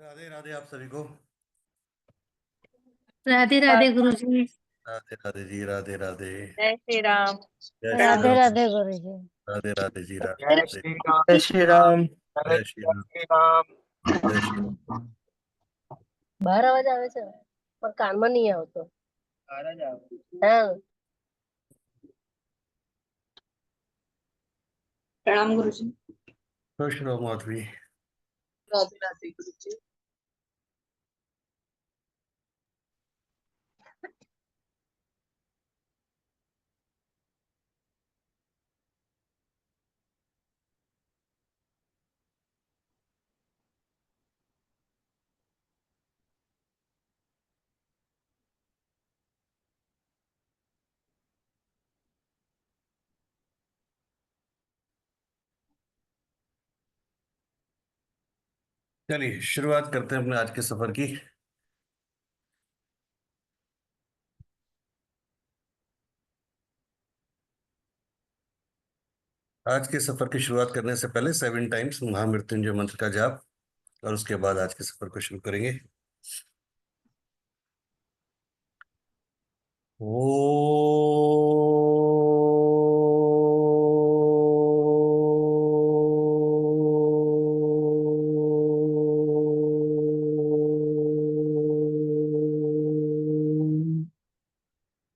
राधे राधे आप सभी को। राधे राधे गुरुजी। राधे राधे जी, राधे राधे। जय श्री राम। जय श्री राधे राम। राधे गुरुजी। राधे राधे जी, राधे जय राधे। श्री राम। जय श्री राम। जय श्री जय राम। श्री राम। जय श्री राम। 12 વાગે આવે છે પણ કાનમાં નહીં આવતો. હા. प्रणाम गुरु जी। खुश रहो माधवी। राधे राधे गुरु जी। चलिए शुरुआत करते हैं अपने आज के सफर की। आज के सफर की शुरुआत करने से पहले 7 टाइम्स महामृत्युंजय मंत्र का जाप और उसके बाद आज के सफर को शुरू करेंगे।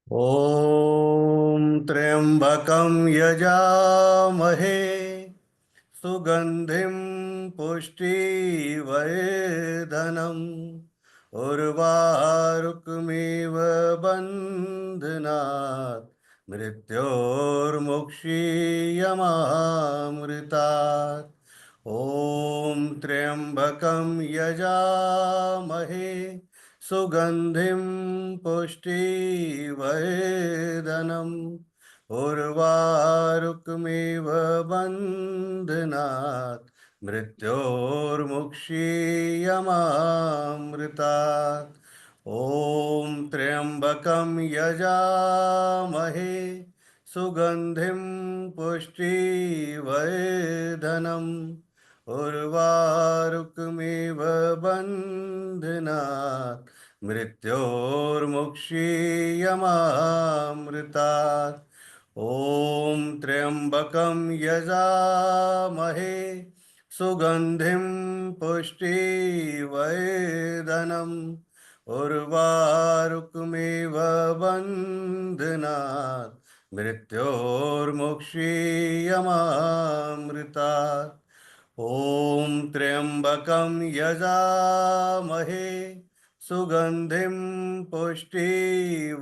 ॐ त्र्यंबकं यजामहे सुगंधिं पुष्टिवर्धनम् उर्वारुकमिव बन्धनात् मृत्योर्मुक्षीयमामृतात्। ॐ त्र्यंबकं यजामहे सुगंधिं पुष्टिवर्धनम् उर्वारुकमिव बन्धनात् मृत्योर्मुक्षीयमामृतात्। ॐ त्र्यंबकं यजामहे सुगंधिं पुष्टिवर्धनम् उर्वारुकमिव बन्धनात् मृत्योर्मुक्षीयमामृतात्। ॐ त्र्यंबकं यजामहे सुगंधिं पुष्टिवर्धनम् उर्वारुकमिव बन्धनात् मृत्योर्मुक्षीयमामृतात्। ॐ त्र्यंबकं यजामहे सुगंधिं पुष्टिवर्धनम्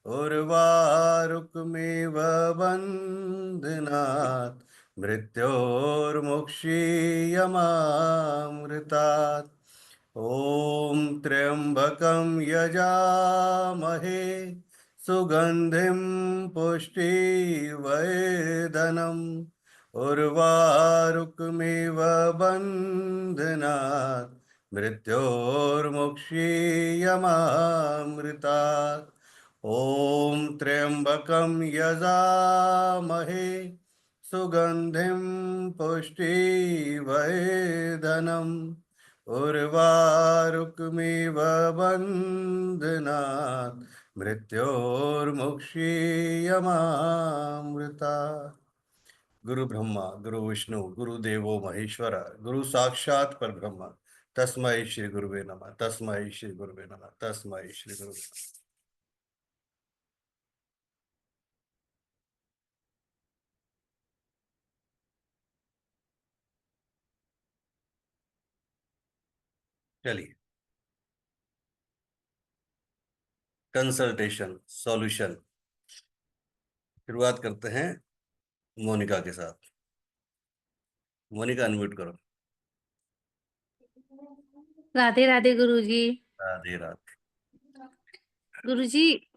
उर्वारुकमिव बन्धनात् मृत्योर्मुक्षीयमामृतात्। ॐ त्र्यंबकं यजामहे सुगंधिं पुष्टिवर्धनम् उर्वारुकमिव बन्धनात् मृत्योर्मुक्षीयमामृतात्। ॐ त्र्यंबकं यजामहे सुगंधिं पुष्टिवर्धनम् उर्वारुकमिव बन्धनात् मृत्योर्मुक्षीयमामृतात्। गुरु ब्रह्मा गुरु विष्णु गुरु देवो महेश्वर गुरु साक्षात परब्रह्म तस्मै श्री गुरुवे नमः। तस्मै श्री गुरुवे नमः। तस्मै श्री गुरुवे नमः। चलिए कंसल्टेशन सॉल्यूशन शुरुआत करते हैं मोनिका के साथ। मोनिका अनम्यूट करो। राधे राधे गुरुजी। राधे राधे। गुरुजी,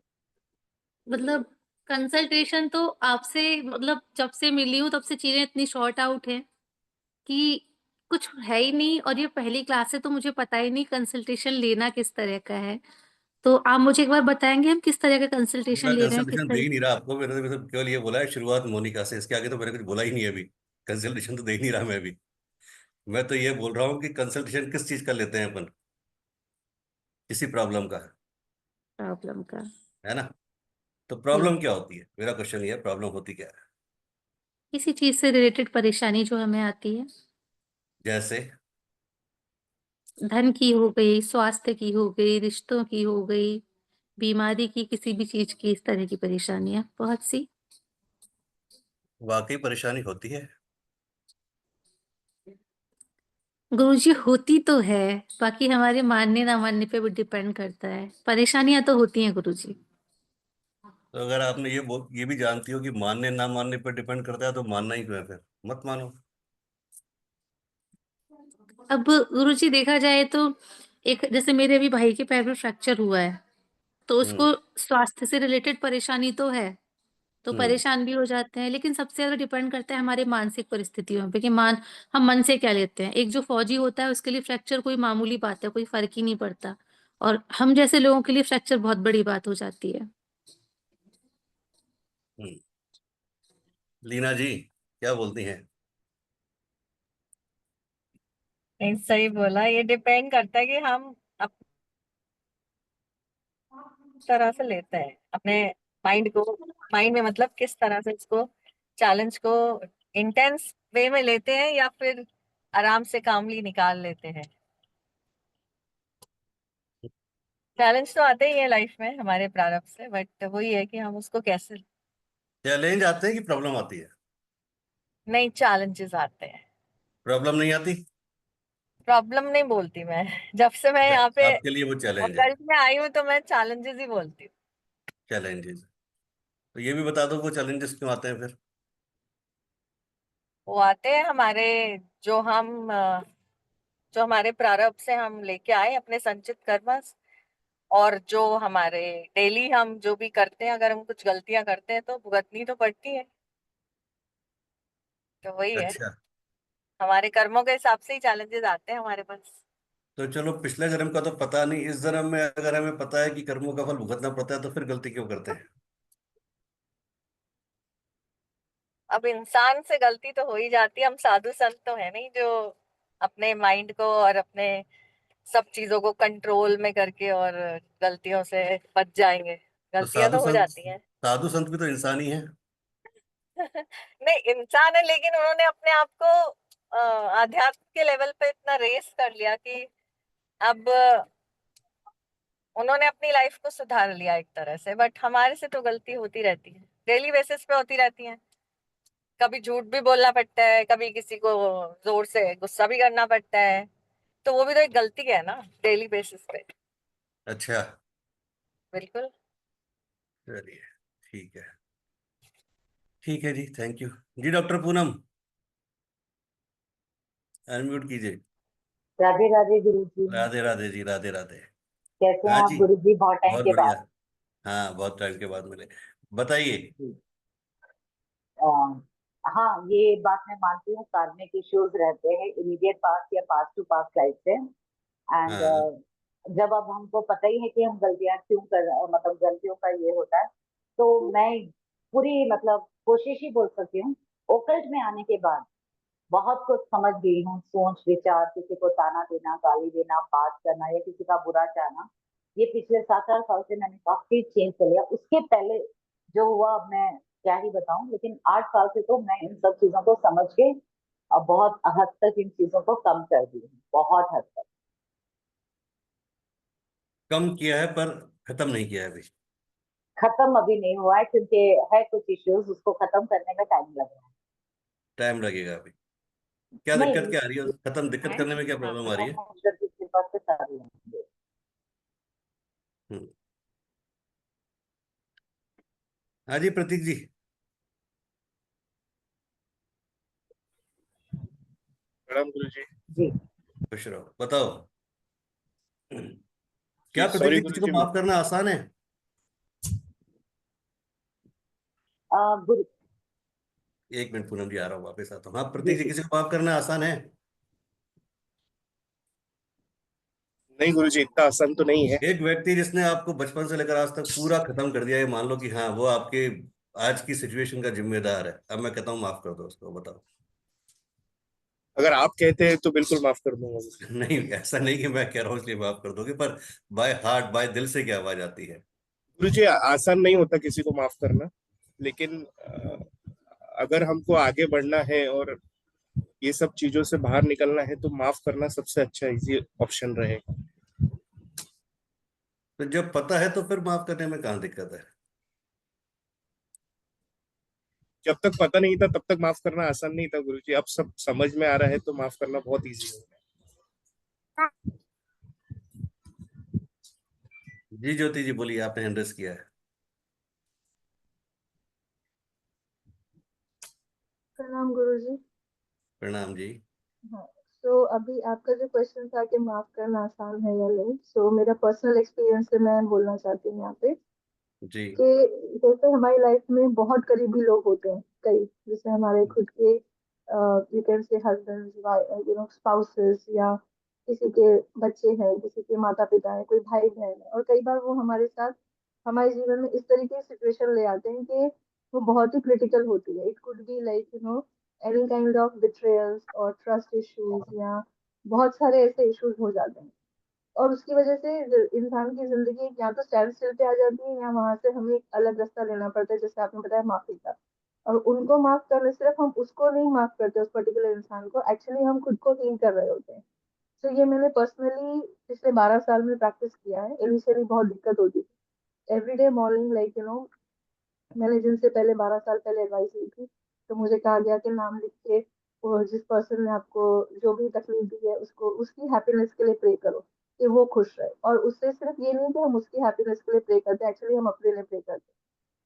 मतलब कंसल्टेशन तो आपसे, मतलब जब से मिली हूँ तब से चीजें इतनी शॉर्ट आउट हैं कि कुछ है ही नहीं। और ये पहली क्लास है तो मुझे पता ही नहीं कंसल्टेशन लेना किस तरह का है। तो आप मुझे एक बार बताएंगे हम किस तरह का कंसल्टेशन मैं ले रहे हैं, किस कंसल्टेशन दे तरह। ही नहीं रहा आपको। मैंने तो केवल ये बोला है शुरुआत मोनिका से, इसके आगे तो मैंने कुछ बोला ही नहीं है अभी। कंसल्टेशन तो दे ही नहीं रहा मैं अभी। मैं तो ये बोल रहा हूँ कि कंसल्टेशन किस चीज का लेते हैं अपन, किसी प्रॉब्लम का, प्रॉब्लम का। है ना? तो जी, प्रॉब्लम क्या होती है, मेरा क्वेश्चन ये है, प्रॉब्लम होती क्या है? किसी चीज से रिलेटेड परेशानी जो हमें आती है। जैसे? धन की हो गई, स्वास्थ्य की हो गई, रिश्तों की हो गई, बीमारी की, किसी भी चीज की, इस तरह की परेशानियां बहुत सी। वाकई परेशानी होती है? गुरुजी होती तो है, बाकी हमारे मानने ना मानने पे भी डिपेंड करता है। परेशानियां तो होती हैं गुरुजी। तो अगर आपने ये भी जानती हो कि मानने ना मानने पर डिपेंड करता है, तो मानना ही क्यों है फिर? मत मानो। अब गुरुजी देखा जाए तो एक जैसे मेरे अभी भाई के पैर में फ्रैक्चर हुआ है, तो हम्म। उसको स्वास्थ्य से रिलेटेड परेशानी तो है, तो हम्म। परेशान भी हो जाते हैं। लेकिन सबसे ज़्यादा डिपेंड करता है हमारे मानसिक परिस्थितियों पे कि मान हम मन से क्या लेते हैं। एक जो फौजी होता है उसके लिए फ्रैक्चर कोई मामूली बात है, कोई फ़र्क ही नहीं पड़ता, और हम जैसे लोगों के लिए फ्रैक्चर बहुत बड़ी बात हो जाती है। हम्म। लीना जी, क्या बोलती हैं? नहीं, सही बोला। ये डिपेंड करता है कि हम अपनी तरह से लेते हैं अपने माइंड को। माइंड में मतलब किस तरह से इसको, चैलेंज को इंटेंस वे में लेते हैं या फिर आराम से कामली निकाल लेते हैं। चैलेंज तो आते ही है लाइफ में हमारे प्रारब्ध से, बट वही है कि हम उसको कैसे। चैलेंज आते हैं कि प्रॉब्लम आती है? नहीं, चैलेंजेस आते हैं। प्रॉब्लम नहीं आती? प्रॉब्लम नहीं बोलती मैं। जब से मैं यहाँ पे आपके लिए वो चैलेंज है? वर्ल्ड में आई हूँ तो मैं चैलेंजेस ही बोलती हूँ। चैलेंजेस। तो ये भी बता दो वो चैलेंजेस क्यों आते हैं फिर? वो आते हैं हमारे, जो हम जो हमारे प्रारब्ध से हम लेके आए अपने संचित कर्म, और जो हमारे डेली हम जो भी करते हैं, अगर हम कुछ गलतियां करते हैं तो भुगतनी तो पड़ती है। तो वही है, अच्छा। हमारे कर्मों के हिसाब से ही चैलेंजेस आते हैं हमारे पास। तो चलो, पिछले जन्म का तो पता नहीं, इस जन्म में अगर हमें पता है कि कर्मों का फल भुगतना पड़ता है, तो फिर गलती क्यों करते हैं? अब इंसान से गलती तो हो ही जाती है। हम साधु संत तो है नहीं जो अपने माइंड को और अपने सब चीजों को कंट्रोल में करके और गलतियों से बच जाएंगे। तो गलतियां तो हो जाती हैं। साधु संत भी तो इंसान ही है। नहीं, इंसान है, लेकिन उन्होंने अपने आप को आध्यात्म के लेवल पे इतना रेस कर लिया कि अब उन्होंने अपनी लाइफ को सुधार लिया एक तरह से। बट हमारे से तो गलती होती रहती है, डेली बेसिस पे होती रहती है। कभी झूठ भी बोलना पड़ता है, कभी किसी को जोर से गुस्सा भी करना पड़ता है। तो वो भी तो एक गलती है ना, डेली बेसिस पे। अच्छा। बिल्कुल। चलिए, ठीक है। ठीक है ji, thank you. Ji doctor Poonam, unmute कीजिए। राधे राधे गुरु जी। राधे राधे जी, राधे राधे। कैसे हैं हाँ आप जी, गुरु जी, बहुत टाइम बहुत के बढ़िया। बाद? हाँ, बहुत टाइम के बाद मिले। बताइए। जी। अ, हाँ, ये बात मैं मानती हूँ, कार्मिक इश्यूज रहते हैं इमीडिएट पास्ट या पास्ट टू पास्ट लाइफ से। एंड हाँ। जब अब हमको पता ही है कि हम गलतियां क्यों मतलब गलतियों का ये होता है, तो मैं पूरी मतलब कोशिश ही बोल सकती हूँ। ओकल्ट में आने के बाद बहुत कुछ समझ गई हूँ, सोच विचार, किसी को ताना देना, गाली देना, बात करना या किसी का बुरा चाहना, ये पिछले 7-8 साल से मैंने काफी चेंज कर लिया। उसके पहले जो हुआ अब मैं क्या ही बताऊं, लेकिन 8 साल से तो मैं इन सब चीजों को समझ के अब बहुत हद तक इन चीजों को कम कर दी हूँ, बहुत हद तक। कम किया है पर खत्म नहीं किया है अभी? खत्म अभी नहीं हुआ है क्योंकि है कुछ इश्यूज, उसको खत्म करने में टाइम लग रहा है। टाइम लगेगा अभी? क्या दिक्कत नहीं, क्या आ रही है, खत्म दिक्कत करने में क्या प्रॉब्लम आ रही है? ईश्वर की कृपा से सारी होंगे। हम्म। हाँ जी प्रतीक जी। प्रणाम गुरु जी। जी। खुश रहो, बताओ। जी क्या प्रतीक सॉरी जी, गुरु किसी को जी। माफ करना आसान है? गुरु, एक मिनट पूनम जी, आ रहा हूँ, वापस आता हूँ। हाँ जी प्रतीक जी, जी। किसी को माफ करना आसान है? नहीं गुरु जी, इतना आसान तो नहीं है। एक व्यक्ति जिसने आपको बचपन से लेकर आज तक पूरा खत्म कर दिया, ये मान लो कि हाँ वो आपके आज की सिचुएशन का जिम्मेदार है, अब मैं कहता हूँ माफ कर दो उसको, बताओ। अगर आप कहते हैं तो बिल्कुल माफ कर दूंगा गुरुजी। नहीं, ऐसा नहीं कि मैं कह रहा हूँ इसलिए माफ कर दोगे, पर बाय हार्ट, बाय दिल से क्या आवाज आती है? गुरुजी आसान नहीं होता किसी को माफ करना, लेकिन अगर हमको आगे बढ़ना है और ये सब चीजों से बाहर निकलना है तो माफ करना सबसे अच्छा इजी ऑप्शन रहेगा। तो जब पता है तो फिर माफ करने में कहाँ दिक्कत है? जब तक पता नहीं था तब तक माफ करना आसान नहीं था गुरुजी, अब सब समझ में आ रहा है तो माफ करना बहुत इजी हो गया। जी ज्योति जी बोलिए, आपने हैंड रेस किया है। प्रणाम गुरुजी। प्रणाम जी। हाँ, तो अभी आपका जो क्वेश्चन था कि माफ करना आसान है या नहीं, सो मेरा पर्सनल एक्सपीरियंस से मैं बोलना चाहती हूँ यहाँ पे जी। कि जैसे हमारी लाइफ में बहुत करीबी लोग होते हैं कई, जैसे हमारे खुद के you can say husband, spouses, या किसी के बच्चे हैं, किसी के माता पिता हैं, कोई भाई बहन है, और कई बार वो हमारे साथ हमारे जीवन में इस तरीके की सिचुएशन ले आते हैं कि वो बहुत ही क्रिटिकल होती है। It could be like any kind of betrayals और ट्रस्ट इश्यूज, या बहुत सारे ऐसे इश्यूज हो जाते हैं, और उसकी वजह से इंसान की जिंदगी या तो स्टैंड स्टिल पे आ जाती है, या वहां से हमें एक अलग रास्ता लेना पड़ता है, जैसे आपने बताया माफी का। और उनको माफ करने, सिर्फ हम उसको नहीं माफ करते, उस पर्टिकुलर इंसान को, एक्चुअली हम खुद को हील कर रहे होते हैं। तो ये मैंने पर्सनली पिछले 12 साल में प्रैक्टिस किया है। इनिशियली बहुत दिक्कत होती थी, एवरीडे मॉर्निंग, लाइक मैंने जिनसे पहले 12 साल पहले एडवाइस ली थी, तो मुझे कहा गया कि नाम लिख के वो जिस पर्सन ने आपको जो भी तकलीफ दी है उसको, उसकी हैप्पीनेस के लिए प्रे करो कि वो खुश रहे। और उससे सिर्फ ये नहीं कि हम उसकी हैप्पीनेस के लिए प्रे करते, एक्चुअली हम अपने लिए प्रे करते,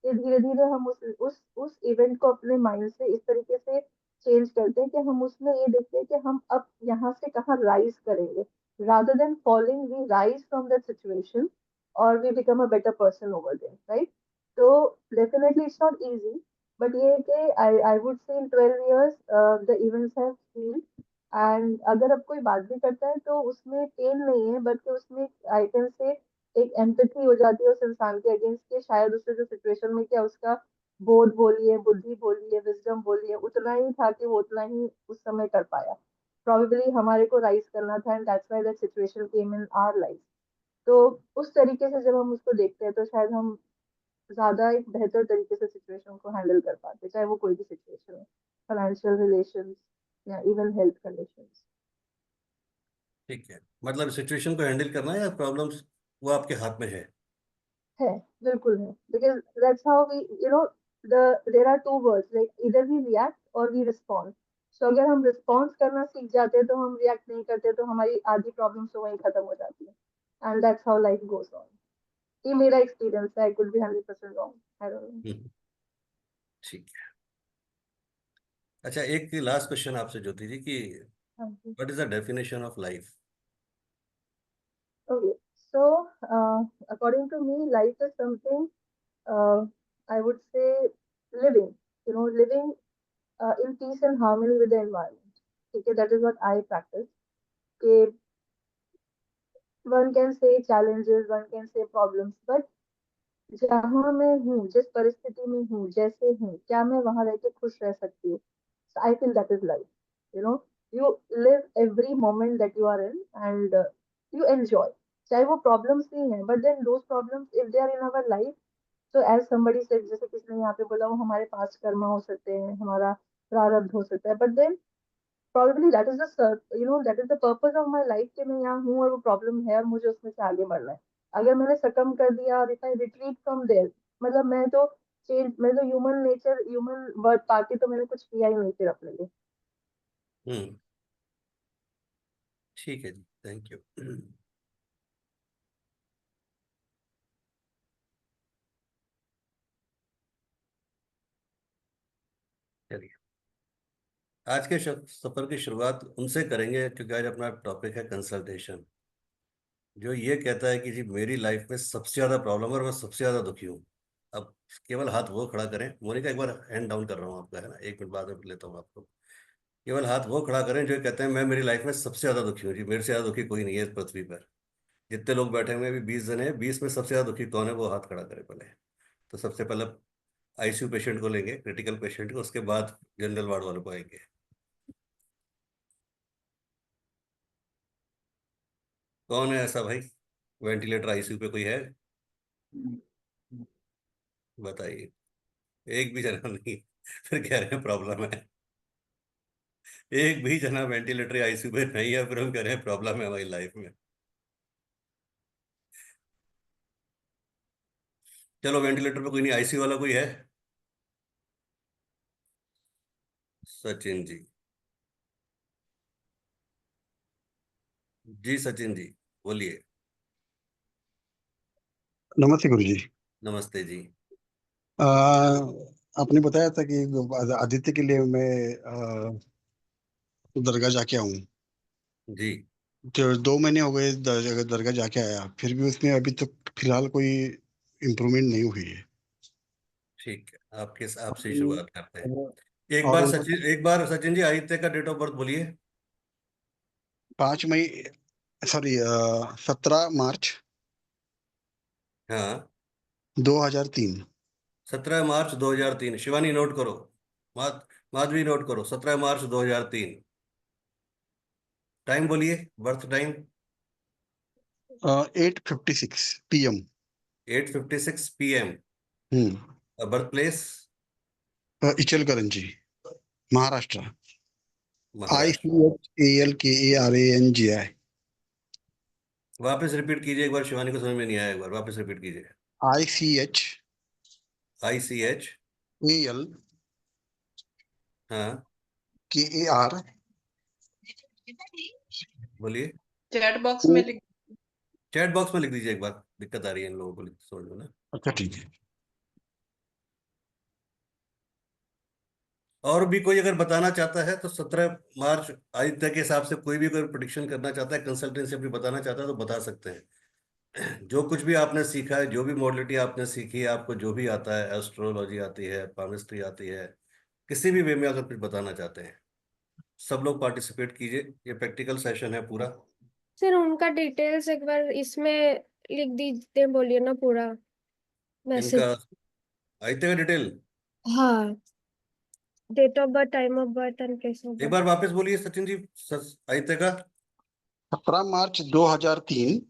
कि धीरे धीरे हम उस इवेंट को अपने माइंड से इस तरीके से चेंज करते हैं कि हम उसमें ये देखते हैं कि हम अब यहाँ से कहाँ राइज करेंगे, rather than falling we rise from that situation, or we become a better person over there, right? So definitely it's not easy, but ये है कि I would say in 12 years the events have healed. And अगर अब कोई बात भी करता है तो उसमें पेन नहीं है, बल्कि उसमें आई कैन से एक एम्पैथी हो जाती है उस इंसान के अगेंस्ट, के शायद उससे जो सिचुएशन में क्या उसका बोध बोलिए, बुद्धि बोलिए, विजडम बोलिए, उतना ही था कि वो उतना ही उस समय कर पाया। प्रॉबेबली हमारे को राइज करना था, and that's why that situation came in our life. तो उस तरीके से जब हम उसको देखते हैं तो शायद हम ज्यादा एक बेहतर तरीके से सिचुएशन को हैंडल कर पाते, चाहे वो कोई भी सिचुएशन हो, फाइनेंशियल रिलेशंस या इवन हेल्थ कंडीशंस। ठीक है, मतलब सिचुएशन को हैंडल करना या प्रॉब्लम्स, वो आपके हाथ में है। है, बिल्कुल है, because that's how we there are two words, like इधर वी रिएक्ट और वी रिस्पॉन्ड। सो अगर हम रिस्पॉन्स करना सीख जाते हैं तो हम रिएक्ट नहीं करते, तो हमारी आधी प्रॉब्लम्स तो वहीं खत्म हो जाती है, and that's how life goes on. ये मेरा एक्सपीरियंस है, I could be 100% wrong, I don't know. Hmm, ठीक है। अच्छा, एक लास्ट क्वेश्चन आपसे ज्योति जी कि हाँ ji. What is the definition of life? Okay, so according to me, life is something, uh, I would say, living, living in peace and harmony with the environment. Okay, that is what I practice. Okay, one can say challenges, one can say problems, but जहाँ मैं हूँ, जिस परिस्थिति में हूँ, जैसे हूँ, क्या मैं वहां रह के खुश रह सकती हूँ? I feel that is life. You know you live every moment that you are in, and you enjoy, चाहे वो प्रॉब्लम्स ही हैं, but then those problems if they are in our life, तो एज समबडी से, जैसे किसी ने यहाँ पे बोला, वो हमारे पास कर्मा हो सकते हैं, हमारा प्रारब्ध हो सकता है, but then probably that is that is the purpose of my life, कि मैं यहाँ हूँ और वो प्रॉब्लम है और मुझे उसमें से आगे बढ़ना है। अगर मैंने सकम कर दिया और if I retreat from there, मतलब मैं तो ह्यूमन नेचर, ह्यूमन वर्ड पाके तो मैंने कुछ किया ही नहीं फिर अपने लिए। हम्म, ठीक है जी, थैंक यू। चलिए, आज के सफर की शुरुआत उनसे करेंगे क्योंकि आज अपना टॉपिक है कंसल्टेशन। जो ये कहता है कि जी मेरी लाइफ में सबसे ज्यादा प्रॉब्लम है और मैं सबसे ज्यादा दुखी हूँ। अब केवल हाथ वो खड़ा करें, मोनिका एक बार हैंड डाउन कर रहा हूँ आपका, है ना, 1 मिनट बाद में लेता हूँ आपको। केवल हाथ वो खड़ा करें जो कहते हैं मैं मेरी लाइफ में सबसे ज्यादा दुखी हूँ। जी मेरे से ज्यादा दुखी कोई नहीं है इस पृथ्वी पर। जितने लोग बैठे हुए हैं, अभी 20 जने हैं, 20 में सबसे ज्यादा दुखी कौन है, वो हाथ खड़ा करे पहले। तो सबसे पहले आईसीयू पेशेंट को लेंगे, क्रिटिकल पेशेंट को, उसके बाद जनरल वार्ड वालों को आएंगे। कौन है ऐसा भाई? वेंटिलेटर आईसीयू पे कोई है? बताइए। एक भी जना नहीं। फिर कह रहे हैं प्रॉब्लम है। एक भी जना वेंटिलेटरी आईसीयू पे नहीं है, फिर हम कह रहे हैं प्रॉब्लम है हमारी लाइफ में। चलो, वेंटिलेटर पे कोई नहीं, आईसीयू वाला कोई है? सचिन जी। जी सचिन जी, बोलिए। नमस्ते गुरुजी। नमस्ते जी। आ, आपने बताया था कि आदित्य के लिए मैं दरगाह जाके आऊं। जी तो 2 महीने हो गए दरगाह जाके आया, फिर भी उसमें अभी तक फिलहाल कोई इम्प्रूवमेंट नहीं हुई है। ठीक है, आपके आपसे ही शुरुआत करते हैं। एक और बार उनका सचिन, एक बार सचिन जी आदित्य का डेट ऑफ बर्थ बोलिए। 5 मई, सॉरी, 17 मार्च हाँ, 2003। 17 मार्च 2003। शिवानी नोट करो। माधवी नोट करो, 17 मार्च 2003। टाइम बोलिए, birth time. 8:56 PM। 8:56 PM। Hmm. Birth place? Ichalkaranji, Maharashtra. Maharashtra. ICHALKARANGI। वापस रिपीट कीजिए एक बार, शिवानी को समझ में नहीं आया, एक बार वापस रिपीट कीजिए। ICHAL ICH। हाँ, KAR। बोलिए। चैट बॉक्स में लिख। चैट बॉक्स में लिख दीजिए एक बार, दिक्कत आ रही है इन लोगों को समझ में ना। अच्छा, ठीक है। और भी कोई अगर बताना चाहता है तो 17 मार्च आदित्य के हिसाब से कोई भी अगर प्रोडिक्शन करना चाहता है, कंसल्टेंसी अपनी बताना चाहता है तो बता सकते हैं। जो कुछ भी आपने सीखा है, जो भी मॉडलिटी आपने सीखी है, आपको जो भी आता है, एस्ट्रोलॉजी आती है, पामिस्ट्री आती है, किसी भी वे में अगर कुछ बताना चाहते हैं, सब लोग पार्टिसिपेट कीजिए। ये प्रैक्टिकल सेशन है पूरा। सर उनका डिटेल्स एक बार इसमें लिख दीजिए, बोलिए ना पूरा इनका मैसेज। आदित्य का डिटेल हाँ, date of birth, time of birth and place of एक बर्थ। बार वापस बोलिए सचिन जी। आदित्य का 17 मार्च 2003।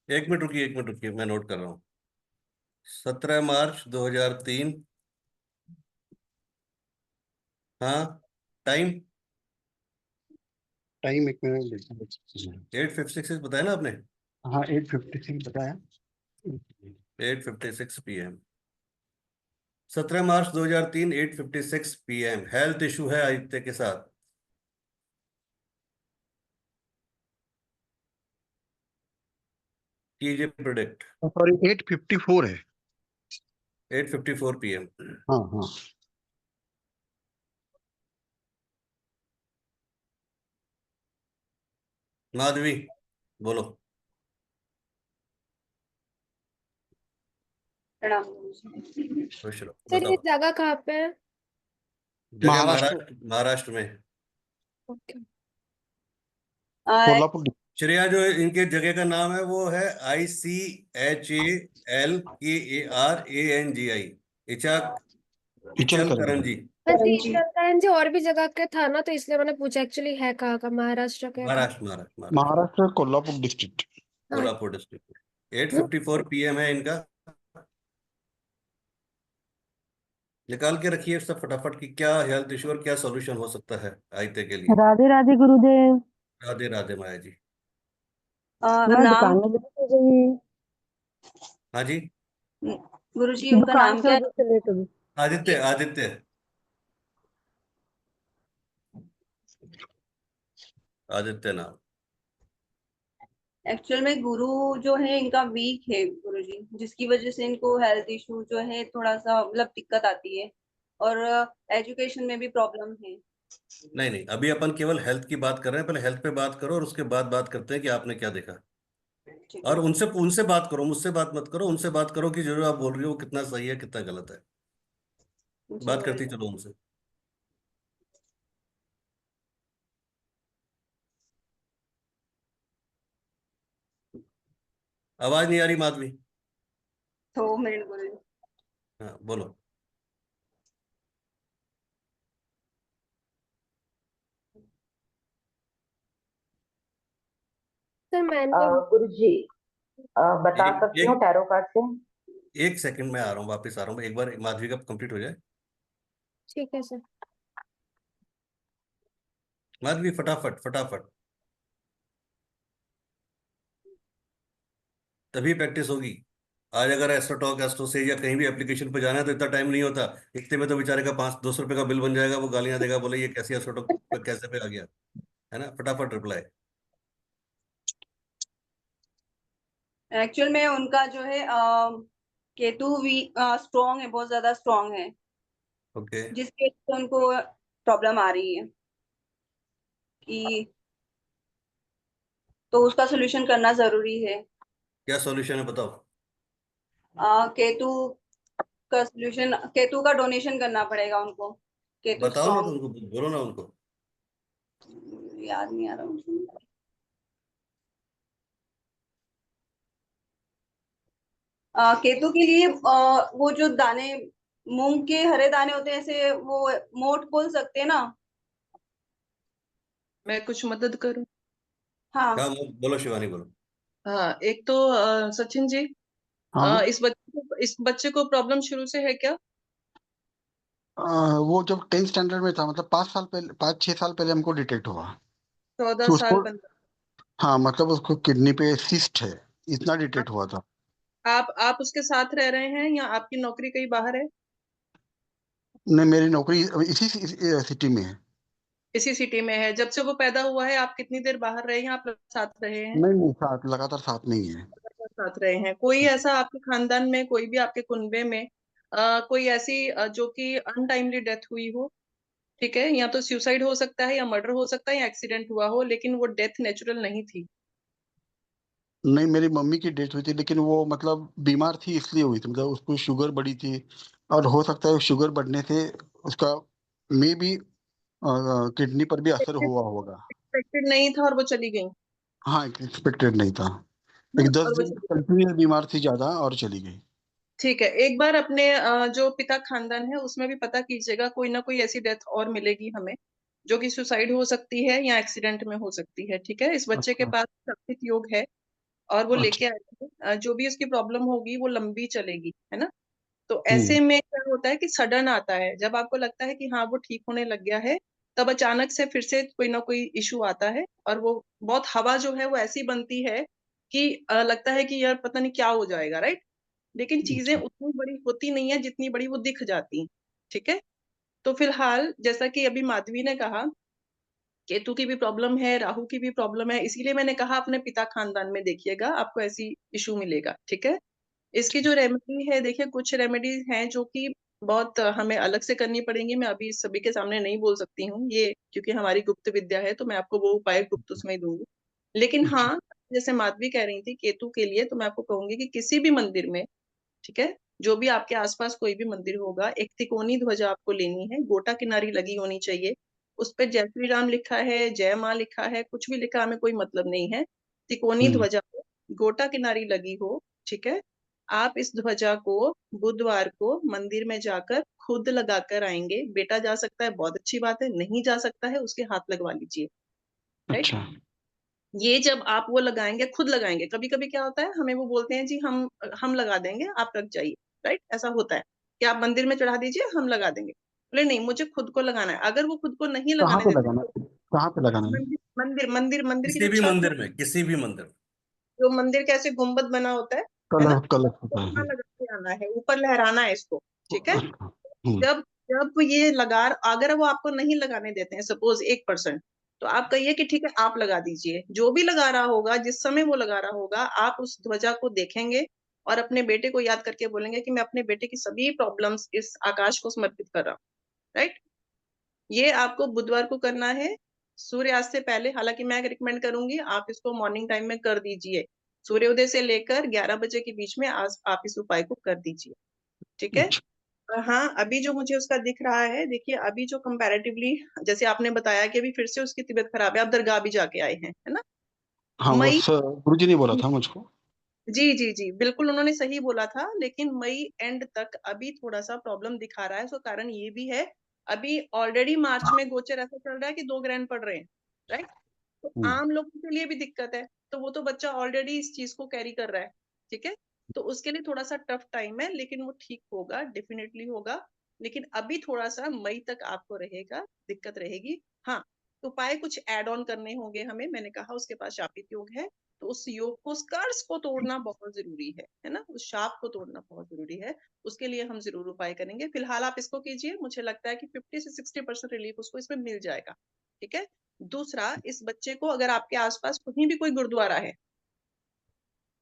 1 मिनट रुकिए, 1 मिनट रुकिए, मैं नोट कर रहा हूँ। 17 मार्च 2003। हाँ, टाइम? टाइम एक मिनट। 8:56 बताया ना आपने? हाँ, 8:56 बताया। 8:56 PM। 17 March 2003, 8:56 PM। Health issue है आदित्य के साथ? कीजिए प्रोडिक्ट। सॉरी, 8:54 है। 8:54 PM। हाँ हाँ। माधवी, बोलो। प्रणाम। खुश रहो, सर ये बताओ। जगह कहाँ पे है? जगह महाराष्ट्र, महाराष्ट्र, महाराष्ट्र में। ओके। कोल्हापुर। श्रेया जो इनके जगह का नाम है वो है ICHALKARANGI। इचा इचल इचल करेंगे। करंजी। वैसे ईश्वर जी और भी जगह के था ना, तो इसलिए मैंने पूछा एक्चुअली है कहाँ का, महाराष्ट्र का कहाँ? महाराष्ट्र, महाराष्ट्र, महाराष्ट्र। महाराष्ट्र, कोल्हापुर डिस्ट्रिक्ट। हाँ। कोल्हापुर डिस्ट्रिक्ट में। 8:54 PM है इनका। निकाल के रखिए सब फटाफट की क्या हेल्थ इशू और क्या सॉल्यूशन हो सकता है आदित्य के लिए। राधे राधे गुरुदेव। राधे राधे माया जी। मैं नाम दुकान में लेट हो गई। हाँ जी। गुरुजी उनका दुकान नाम की क्या है? वजह से लेट हो गई। आदित्य, आदित्य, आदित्य नाम। एक्चुअल में गुरु जो है इनका वीक है गुरुजी, जिसकी वजह से इनको हेल्थ इशू जो है थोड़ा सा मतलब दिक्कत आती है, और एजुकेशन में भी प्रॉब्लम है। नहीं नहीं, अभी अपन केवल हेल्थ की बात कर रहे हैं, पहले हेल्थ पे बात करो और उसके बाद बात करते हैं कि आपने क्या देखा। ठीक और है। उनसे उनसे बात करो, मुझसे बात मत करो, उनसे बात करो कि जो जो आप बोल रही हो वो कितना सही है कितना गलत है। जी बात करती गुरुजी। चलो उनसे। आवाज नहीं आ रही माधवी। 2 मिनट गुरुजी। हाँ, बोलो। सर मैंने गुरुजी बता सकती हूँ टैरो कार्ड से? एक सेकंड में आ रहा हूँ, वापस आ रहा हूँ, एक बार माधवी का कंप्लीट हो जाए। ठीक है सर। माधवी फटाफट फटाफट, तभी प्रैक्टिस होगी। आज अगर एस्ट्रोटॉक एस्ट्रोसेज या कहीं भी एप्लीकेशन पे जाना है तो इतना टाइम नहीं होता। इतने में तो बेचारे का 500-200 रुपए का बिल बन जाएगा, वो गालियां देगा, बोले ये कैसे एस्ट्रोटॉक पे कैसे पे आ गया, है ना। फटाफट रिप्लाई। एक्चुअल में उनका जो है केतु भी स्ट्रॉन्ग है, बहुत ज्यादा स्ट्रॉन्ग है, ओके, जिसके वजह से उनको प्रॉब्लम आ रही है कि, तो उसका सोल्यूशन करना जरूरी है। क्या सॉल्यूशन है बताओ। केतु का सोल्यूशन, केतु का डोनेशन करना पड़ेगा उनको। केतु बताओ ना, तो स्ट्रॉन्ग, उनको बोलो ना उनको। याद नहीं आ रहा मुझे। केतु के लिए वो जो दाने, मूंग के हरे दाने होते हैं, ऐसे वो मोठ बोल सकते हैं ना। मैं कुछ मदद करूं? हाँ हाँ बोलो शिवानी बोलो। हाँ, एक तो सचिन जी, हाँ। इस बच्चे को प्रॉब्लम शुरू से है क्या? वो जब 10th स्टैंडर्ड में था, मतलब 5 साल पहले, 5-6 साल पहले हमको डिटेक्ट हुआ। 14 तो साल उसको, 15। हाँ मतलब उसको किडनी पे सिस्ट है, इतना डिटेक्ट हुआ था। आप उसके साथ रह रहे हैं या आपकी नौकरी कहीं बाहर है? नहीं, मेरी नौकरी इसी सिटी में है। इसी सिटी में है। जब से वो पैदा हुआ है आप कितनी देर बाहर रहे हैं, आप साथ रहे हैं? नहीं नहीं, साथ लगातार साथ नहीं है। साथ रहे हैं। कोई ऐसा आपके खानदान में, कोई भी आपके कुनबे में कोई ऐसी जो कि अनटाइमली डेथ हुई हो? ठीक है, या तो सुसाइड हो सकता है, या मर्डर हो सकता है, या एक्सीडेंट हुआ हो, लेकिन वो डेथ नेचुरल नहीं थी। नहीं, मेरी मम्मी की डेथ हुई थी, लेकिन वो मतलब बीमार थी इसलिए हुई थी, मतलब उसको शुगर बढ़ी थी। और हो सकता है शुगर बढ़ने से उसका मे बी किडनी पर भी असर हुआ होगा। एक्सपेक्टेड नहीं था और वो चली गई। हाँ, एक्सपेक्टेड नहीं था। ना, एक दस और वो दिन कंटिन्यू बीमार थी ज्यादा और चली गई। ठीक है, एक बार अपने जो पिता खानदान है उसमें भी पता कीजिएगा, कोई ना कोई ऐसी डेथ और मिलेगी हमें, जो कि सुसाइड हो सकती है या एक्सीडेंट में हो सकती है। ठीक है, इस बच्चे के अच्छा पास शांतिक योग है और वो अच्छा। लेके आएंगे। जो भी उसकी प्रॉब्लम होगी वो लंबी चलेगी, है ना। तो हम्म। ऐसे में क्या होता है कि सडन आता है, जब आपको लगता है कि हाँ वो ठीक होने लग गया है, तब अचानक से फिर से कोई ना कोई इशू आता है, और वो बहुत हवा जो है वो ऐसी बनती है कि लगता है कि यार पता नहीं क्या हो जाएगा, राइट। लेकिन चीजें अच्छा उतनी बड़ी होती नहीं है जितनी बड़ी वो दिख जाती हैं। ठीक है, तो फिलहाल जैसा कि अभी माधवी ने कहा, केतु की भी प्रॉब्लम है, राहु की भी प्रॉब्लम है, इसीलिए मैंने कहा अपने पिता खानदान में देखिएगा, आपको ऐसी इशू मिलेगा। ठीक है, इसकी जो रेमेडी है, देखिए कुछ रेमेडीज हैं जो कि बहुत हमें अलग से करनी पड़ेंगी। मैं अभी सभी के सामने नहीं बोल सकती हूँ ये, क्योंकि हमारी गुप्त विद्या है, तो मैं आपको वो उपाय गुप्त उसमें ही दूंगी। लेकिन अच्छा। हाँ, जैसे माधवी कह रही थी केतु के लिए, तो मैं आपको कहूंगी कि किसी भी मंदिर में, ठीक है, जो भी आपके आसपास कोई भी मंदिर होगा, एक तिकोनी ध्वजा आपको लेनी है, गोटा किनारी लगी होनी चाहिए। उस पे जय श्री राम लिखा है, जय माँ लिखा है, कुछ भी लिखा, हमें कोई मतलब नहीं है। तिकोनी हम्म। ध्वजा हो, गोटा किनारी लगी हो। ठीक है, आप इस ध्वजा को बुधवार को मंदिर में जाकर खुद लगाकर आएंगे। बेटा जा सकता है, बहुत अच्छी बात है, नहीं जा सकता है उसके हाथ लगवा लीजिए। राइट, अच्छा। ये जब आप वो लगाएंगे, खुद लगाएंगे, कभी कभी क्या होता है हमें वो बोलते हैं जी हम लगा देंगे, आप रख जाइए। राइट, ऐसा होता है कि आप मंदिर में चढ़ा दीजिए, हम लगा देंगे। बोले नहीं, मुझे खुद को लगाना है। अगर वो खुद को नहीं कहाँ लगाने पे देते लगाना तो कहाँ पे लगाना है? मंदिर मंदिर मंदिर मंदिर की किसी जो भी छत हो, मंदिर में, किसी भी मंदिर में। जो मंदिर के ऐसे गुम्बद बना होता है ना, कलश कलश तो होता है। वहां लगा के आना है, ऊपर लहराना है इसको। ठीक है, अच्छा। हम्म। जब जब ये लगा, अगर वो आपको नहीं लगाने देते हैं, सपोज 1%, तो आप कहिए कि ठीक है आप लगा दीजिए। जो भी लगा रहा होगा, जिस समय वो लगा रहा होगा, आप उस ध्वजा को देखेंगे और अपने बेटे को याद करके बोलेंगे कि मैं अपने बेटे की सभी प्रॉब्लम्स इस आकाश को समर्पित कर रहा हूँ। राइट, ये आपको बुधवार को करना है, सूर्यास्त से पहले। हालांकि मैं रिकमेंड करूंगी आप इसको मॉर्निंग टाइम में कर दीजिए, सूर्योदय से लेकर 11 बजे के बीच में आज आप इस उपाय को कर दीजिए। ठीक है, अच्छा। हाँ, अभी जो मुझे उसका दिख रहा है, देखिए अभी जो कंपैरेटिवली, जैसे आपने बताया कि अभी फिर से उसकी तबीयत खराब है, आप दरगाह भी जाके आए हैं, है ना। हाँ, वो मई, गुरुजी ने बोला था मुझको। जी जी जी, बिल्कुल उन्होंने सही बोला था, लेकिन मई एंड तक अभी थोड़ा सा प्रॉब्लम दिखा रहा है। उसका कारण ये भी है, अभी ऑलरेडी मार्च में गोचर ऐसा चल रहा है कि 2 ग्रहण पड़ रहे हैं। राइट, तो आम लोगों के लिए भी दिक्कत है, तो वो तो बच्चा ऑलरेडी इस चीज को कैरी कर रहा है, ठीक है। तो उसके लिए थोड़ा सा टफ टाइम है, लेकिन वो ठीक होगा, डेफिनेटली होगा। लेकिन अभी थोड़ा सा मई तक आपको रहेगा, दिक्कत रहेगी। हाँ, तो उपाय कुछ ऐड ऑन करने होंगे हमें। मैंने कहा उसके पास शापित योग है, तो उस योग को, स्कर्स को तोड़ना बहुत जरूरी है ना, उस शाप को तोड़ना बहुत जरूरी है। उसके लिए हम जरूर उपाय करेंगे। फिलहाल आप इसको कीजिए, मुझे लगता है कि 50 से 60% रिलीफ उसको इसमें मिल जाएगा, ठीक है। दूसरा, इस बच्चे को अगर आपके आसपास कहीं भी कोई गुरुद्वारा है,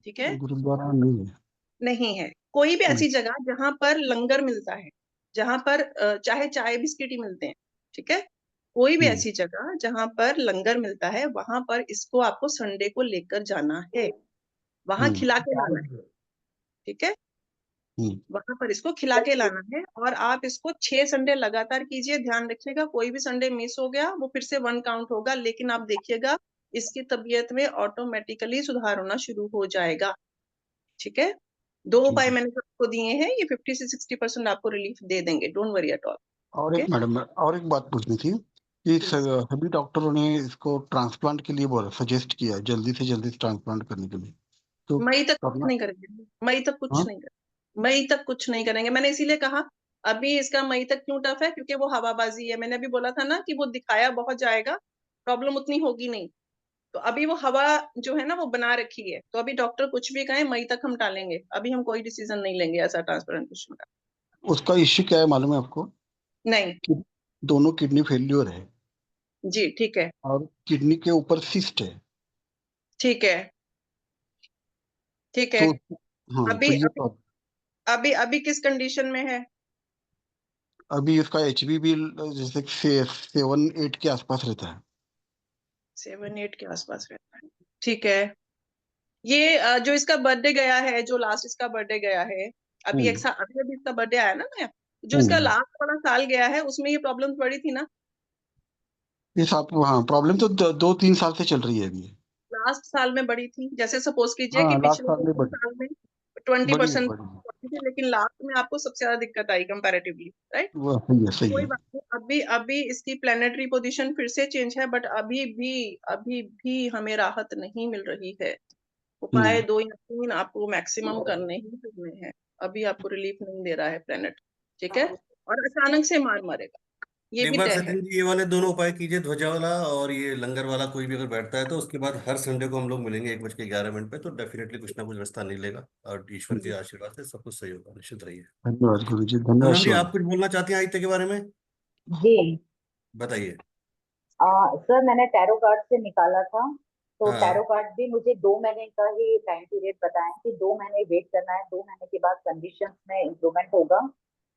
ठीक है, गुरुद्वारा नहीं है। नहीं है, कोई भी नहीं। ऐसी जगह जहां पर लंगर मिलता है, जहां पर चाहे चाय बिस्किट ही मिलते हैं, ठीक है, कोई भी ऐसी जगह जहां पर लंगर मिलता है, वहां पर इसको आपको संडे को लेकर जाना है, वहां खिला के लाना है, ठीक है, वहां पर इसको खिला के लाना है। और आप इसको 6 संडे लगातार कीजिए। ध्यान रखिएगा, कोई भी संडे मिस हो गया वो फिर से 1 काउंट होगा, लेकिन आप देखिएगा इसकी तबीयत में ऑटोमेटिकली सुधार होना शुरू हो जाएगा, ठीक है। 2 उपाय मैंने सबको दिए हैं, ये 50 से 60% आपको रिलीफ दे देंगे, डोंट वरी एट ऑल। और एक मैडम, और एक बात पूछनी थी कि सभी डॉक्टरों ने इसको ट्रांसप्लांट के लिए बोला, सजेस्ट किया है जल्दी से जल्दी ट्रांसप्लांट करने के लिए, तो मई तक कुछ करना? नहीं करेंगे, मई तक कुछ हाँ? नहीं करेंगे, मई तक कुछ नहीं करेंगे। मैंने इसीलिए कहा अभी इसका मई तक क्यों टफ है, क्योंकि वो हवाबाजी है। मैंने अभी बोला था ना कि वो दिखाया बहुत जाएगा, प्रॉब्लम उतनी होगी नहीं। तो अभी वो हवा जो है ना वो बना रखी है, तो अभी डॉक्टर कुछ भी कहें मई तक हम टालेंगे, अभी हम कोई डिसीजन नहीं लेंगे ऐसा ट्रांसप्लांटेशन का। उसका इश्यू क्या है मालूम है आपको? नहीं। कि दोनों किडनी फेल्योर है जी ठीक है, और किडनी के ऊपर सिस्ट है। ठीक है, ठीक है। तो हाँ, अभी तो ये अभी अभी अभी किस कंडीशन में है? अभी उसका HB भी जैसे 7-8 के आसपास रहता है। 7-8 के आसपास रहता है, ठीक है। ये जो इसका बर्थडे गया है, जो लास्ट इसका बर्थडे गया है, अभी एक साल अभी अभी इसका बर्थडे आया ना नया, जो इसका लास्ट वाला साल गया है उसमें ये प्रॉब्लम पड़ी थी ना। इस आप हाँ, प्रॉब्लम तो 2-3 साल से चल रही है अभी। लास्ट साल में बड़ी थी, जैसे सपोज कीजिए कि हाँ, लास्ट पिछले साल में 2-3 बड़ी साल में 20% बड़ी है। थी, लेकिन लास्ट में आपको सबसे ज्यादा दिक्कत आई कंपैरेटिवली, राइट। वो सही है, सही कोई है। बात नहीं, अभी अभी इसकी प्लेनेटरी पोजीशन फिर से चेंज है, बट अभी भी हमें राहत नहीं मिल रही है। उपाय 2 या 3 आपको मैक्सिमम करने ही करने हैं। अभी आपको रिलीफ नहीं दे रहा है प्लेनेट, ठीक है, और अचानक से मार मारेगा, ये एक भी बार तय है। सचिन जी ये वाले दोनों उपाय कीजिए, ध्वजा वाला और ये लंगर वाला, कोई भी अगर बैठता है तो उसके बाद हर संडे को हम लोग मिलेंगे 1:11 पे, तो डेफिनेटली कुछ ना कुछ रास्ता नहीं लेगा और ईश्वर के आशीर्वाद से सब कुछ सही होगा, निश्चित रहिए। धन्यवाद गुरु जी, धन्यवाद पूनम जी, शिवानी। आप कुछ बोलना चाहती हैं आदित्य के बारे में? जी। बताइए। सर, मैंने टैरो कार्ड से निकाला था, तो हाँ, टैरो कार्ड भी मुझे 2 महीने का ही टाइम पीरियड बताएं कि 2 महीने वेट करना है, 2 महीने के बाद कंडीशंस में इम्प्रूवमेंट होगा।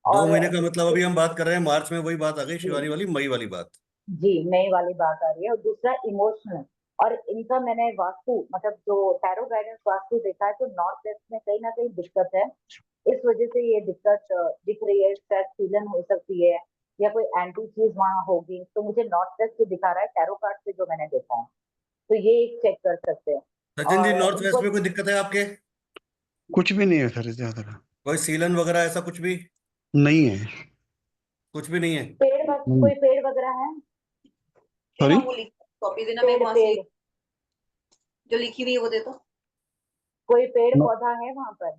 2 महीने और का मतलब अभी हम बात कर रहे हैं मार्च में, वही बात आ गई जी शिवानी वाली, मई वाली बात। जी, नई वाली बात आ रही है। और दूसरा इमोशनल, और इनका मैंने वास्तु मतलब जो टैरो गाइडेंस वास्तु देखा है, तो नॉर्थ वेस्ट में कहीं ना कहीं दिक्कत है, इस वजह से ये दिक्कत दिख रही है। शायद सीजन हो सकती है या कोई एंटी चीज वहां होगी, तो मुझे नॉर्थ वेस्ट से दिखा रहा है टैरो कार्ड से जो मैंने देखा है, तो ये एक चेक कर सकते हैं। सचिन जी, और नॉर्थ वेस्ट इनको में कोई दिक्कत है आपके? कुछ भी नहीं है सर, ज्यादा कोई सीलन वगैरह ऐसा कुछ भी? नहीं है। कुछ भी नहीं है? कोई पेड़ वगैरह है? सॉरी? वो लिख कॉपी देना, मैं पेड़ वहां से पेड़ जो लिखी हुई है वो दे दो। कोई पेड़ पौधा है वहां पर?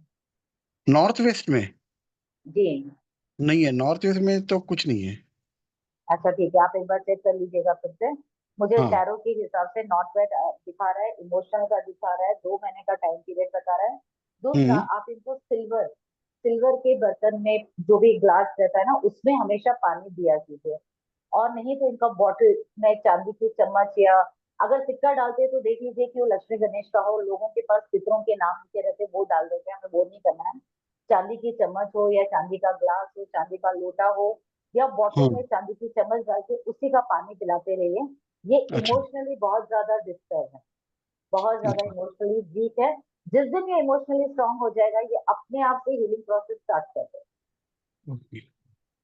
नॉर्थ वेस्ट में जी। नहीं है, नॉर्थ वेस्ट में तो कुछ नहीं है। अच्छा ठीक है, आप एक बार चेक कर लीजिएगा फिर से। मुझे हाँ। टैरो के हिसाब से नॉट वेट दिखा रहा है, इमोशनल का दिखा रहा है, 2 महीने का टाइम पीरियड बता रहा है। दूसरा, आप इनको सिल्वर सिल्वर के बर्तन में, जो भी ग्लास रहता है ना, उसमें हमेशा पानी दिया कीजिए। और नहीं तो इनका बॉटल में चांदी की चम्मच, या अगर सिक्का डालते हैं तो देख लीजिए कि वो लक्ष्मी गणेश का हो। लोगों के पास पितरों के नाम लिखे रहते हैं, वो डाल देते हैं, हमें वो नहीं करना है। चांदी की चम्मच हो, या चांदी का ग्लास हो, चांदी का लोटा हो, या बॉटल में चांदी की चम्मच डाल के उसी का पानी पिलाते रहिए। ये अच्छा, इमोशनली बहुत ज्यादा डिस्टर्ब है, बहुत ज्यादा अच्छा। इमोशनली वीक है। जिस दिन ये इमोशनली स्ट्रांग हो जाएगा, ये अपने आप से हीलिंग प्रोसेस स्टार्ट कर देगा। ओके।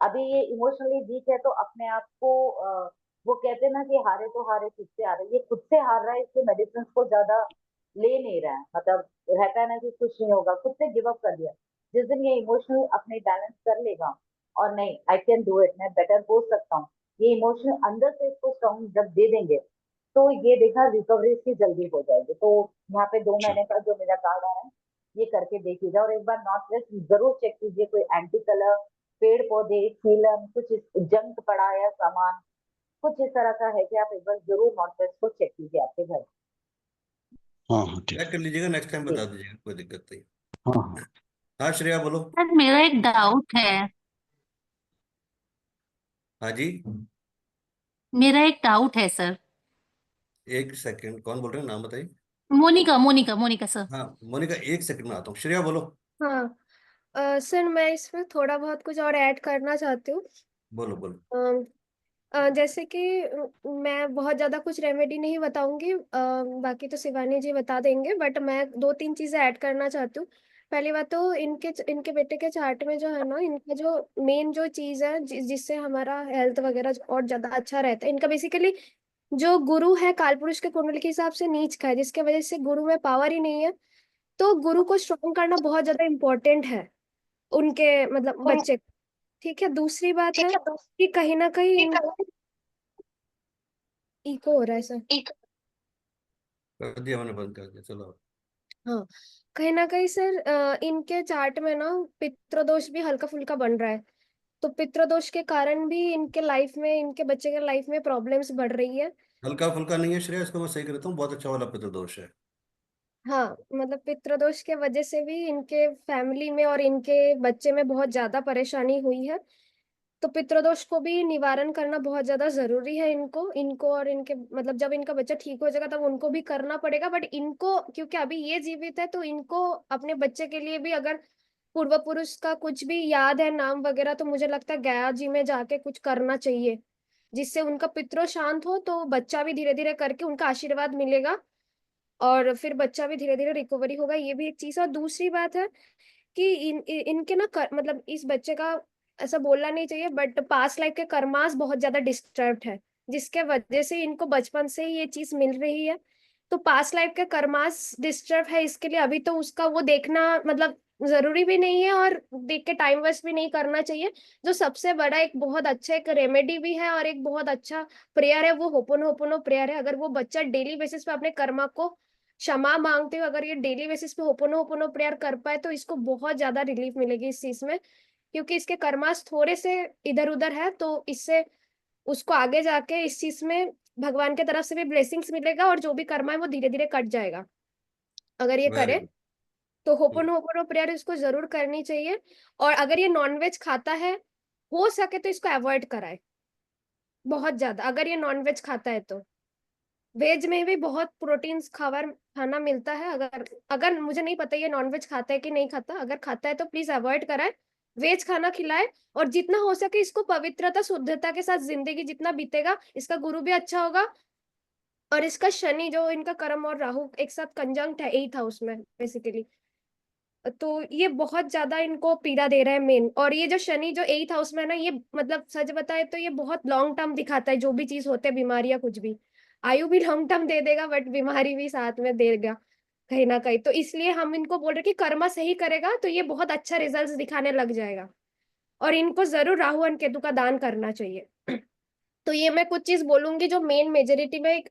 अभी ये इमोशनली वीक है, तो अपने आप को वो कहते हैं ना कि हारे तो हारे, खुद से हारे, ये खुद से हार रहा है, इसलिए मेडिसिन को ज्यादा ले नहीं रहा है। मतलब रहता है ना कि कुछ नहीं होगा, खुद से गिव अप कर दिया। जिस दिन ये इमोशनल अपने बैलेंस कर लेगा, और नहीं, आई कैन डू इट, मैं बेटर हो सकता हूँ, ये इमोशनल अंदर से इसको स्ट्रॉन्ग जब दे देंगे, तो ये देखा रिकवरी इसकी जल्दी हो जाएगी। तो यहाँ पे 2 महीने का जो मेरा कार्ड आया है, ये करके देखिएगा। और एक बार नॉर्थ वेस्ट जरूर चेक कीजिए, कोई एंटी कलर, पेड़ पौधे, सीलन, कुछ जंक पड़ा है सामान, कुछ इस तरह का है कि आप एक बार जरूर नॉर्थ वेस्ट को चेक कीजिए आपके घर। हाँ हाँ ठीक चेक कर लीजिएगा, नेक्स्ट टाइम जी। बता दीजिएगा, कोई दिक्कत नहीं। हाँ हाँ हाँ श्रेया बोलो। सर मेरा एक डाउट है, हाँ जी, मेरा एक डाउट है सर। एक सेकंड, कौन बोल रहे हैं, नाम बताइए। मोनिका मोनिका मोनिका सर। हाँ मोनिका, एक सेकंड में आता हूँ। श्रेया बोलो। हाँ सर मैं इसमें थोड़ा बहुत कुछ और ऐड करना चाहती हूँ। बोलो बोलो। जैसे कि मैं बहुत ज्यादा कुछ रेमेडी नहीं बताऊंगी, बाकी तो शिवानी जी बता देंगे, बट मैं 2-3 चीजें ऐड करना चाहती हूँ। पहली बात तो इनके बेटे के चार्ट में जो है ना, इनका जो मेन जो चीज है जिससे हमारा हेल्थ वगैरह और ज्यादा अच्छा रहता है, इनका बेसिकली जो गुरु है कालपुरुष के कुंडली के हिसाब से नीच का है, जिसके वजह से गुरु में पावर ही नहीं है। तो गुरु को स्ट्रॉन्ग करना बहुत ज्यादा इम्पोर्टेंट है उनके मतलब बच्चे को। ठीक है, दूसरी बात है कि कहीं ना कहीं इको हो रहा है सर। कर दिया मैंने, बंद कर दिया, चलो। हाँ, कहीं ना कहीं सर इनके चार्ट में ना पितृदोष भी हल्का फुल्का बन रहा है। तो पितृदोष के कारण भी इनके लाइफ में, इनके बच्चे के लाइफ में प्रॉब्लम्स बढ़ रही है। हल्का फुल्का नहीं है श्रेया, इसको मैं सही करता हूँ, बहुत अच्छा वाला पितृदोष है। हाँ, मतलब पितृदोष के वजह से भी इनके फैमिली में और इनके बच्चे में बहुत ज्यादा परेशानी हुई है। तो पितृदोष को भी निवारण करना बहुत ज्यादा जरूरी है इनको इनको और इनके मतलब जब इनका बच्चा ठीक हो जाएगा तब उनको भी करना पड़ेगा। बट इनको क्योंकि अभी ये जीवित है, तो इनको अपने बच्चे के लिए भी अगर पूर्व पुरुष का कुछ भी याद है, नाम वगैरह, तो मुझे लगता है गया जी में जाके कुछ करना चाहिए, जिससे उनका पितृ शांत हो, तो बच्चा भी धीरे धीरे करके उनका आशीर्वाद मिलेगा और फिर बच्चा भी धीरे धीरे रिकवरी होगा। ये भी एक चीज है। और दूसरी बात है कि इनके ना मतलब इस बच्चे का ऐसा बोलना नहीं चाहिए, बट पास्ट लाइफ के कर्मास बहुत ज्यादा डिस्टर्ब्ड है, जिसके वजह से इनको बचपन से ही ये चीज मिल रही है। तो पास्ट लाइफ के कर्मास डिस्टर्ब है, इसके लिए अभी तो उसका वो देखना मतलब जरूरी भी नहीं है और देख के टाइम वेस्ट भी नहीं करना चाहिए। जो सबसे बड़ा एक बहुत अच्छा एक रेमेडी भी है और एक बहुत अच्छा प्रेयर है, वो होपोनोपोनो प्रेयर है। अगर वो बच्चा डेली बेसिस पे अपने कर्मा को क्षमा मांगते हुए अगर ये डेली बेसिस पे होपोनो प्रेयर कर पाए, तो इसको बहुत ज्यादा रिलीफ मिलेगी इस चीज में, क्योंकि इसके कर्मास थोड़े से इधर उधर है। तो इससे उसको आगे जाके इस चीज में भगवान के तरफ से भी ब्लेसिंग्स मिलेगा और जो भी कर्मा है वो धीरे धीरे कट जाएगा अगर ये वेरी करे। गुड। तो होपोनो प्रेयर इसको जरूर करनी चाहिए। और अगर ये नॉनवेज खाता है, हो सके तो इसको अवॉइड कराए बहुत ज्यादा। अगर ये नॉनवेज खाता है तो वेज में भी बहुत प्रोटीन्स खाना मिलता है। अगर अगर मुझे नहीं पता ये नॉनवेज खाता है कि नहीं खाता, अगर खाता है तो प्लीज अवॉइड कराए, वेज खाना खिलाए। और जितना हो सके इसको पवित्रता शुद्धता के साथ जिंदगी जितना बीतेगा, इसका गुरु भी अच्छा होगा। और इसका शनि जो इनका कर्म और राहु एक साथ कंजंक्ट है 8th हाउस में बेसिकली, तो ये बहुत ज्यादा इनको पीड़ा दे रहा है मेन। और ये जो शनि जो 8th हाउस में है ना, ये मतलब सच बताए तो ये बहुत लॉन्ग टर्म दिखाता है। जो भी चीज होते हैं, बीमारी या कुछ भी, आयु भी लॉन्ग टर्म दे देगा बट बीमारी भी साथ में देगा कहीं ना कहीं। तो इसलिए हम इनको बोल रहे कि कर्मा सही करेगा तो ये बहुत अच्छा रिजल्ट दिखाने लग जाएगा। और इनको जरूर राहु और केतु का दान करना चाहिए। तो ये मैं कुछ चीज बोलूंगी जो मेन मेजोरिटी में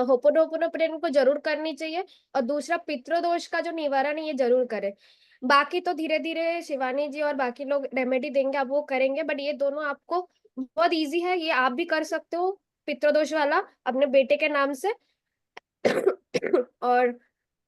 होपोनोपोनो प्रेयर को जरूर करनी चाहिए। और दूसरा पितृदोष का जो निवारण है ये जरूर करे। बाकी तो धीरे धीरे शिवानी जी और बाकी लोग रेमेडी देंगे, आप वो करेंगे, बट ये दोनों आपको बहुत इजी है, ये आप भी कर सकते हो पितृदोष वाला अपने बेटे के नाम से। और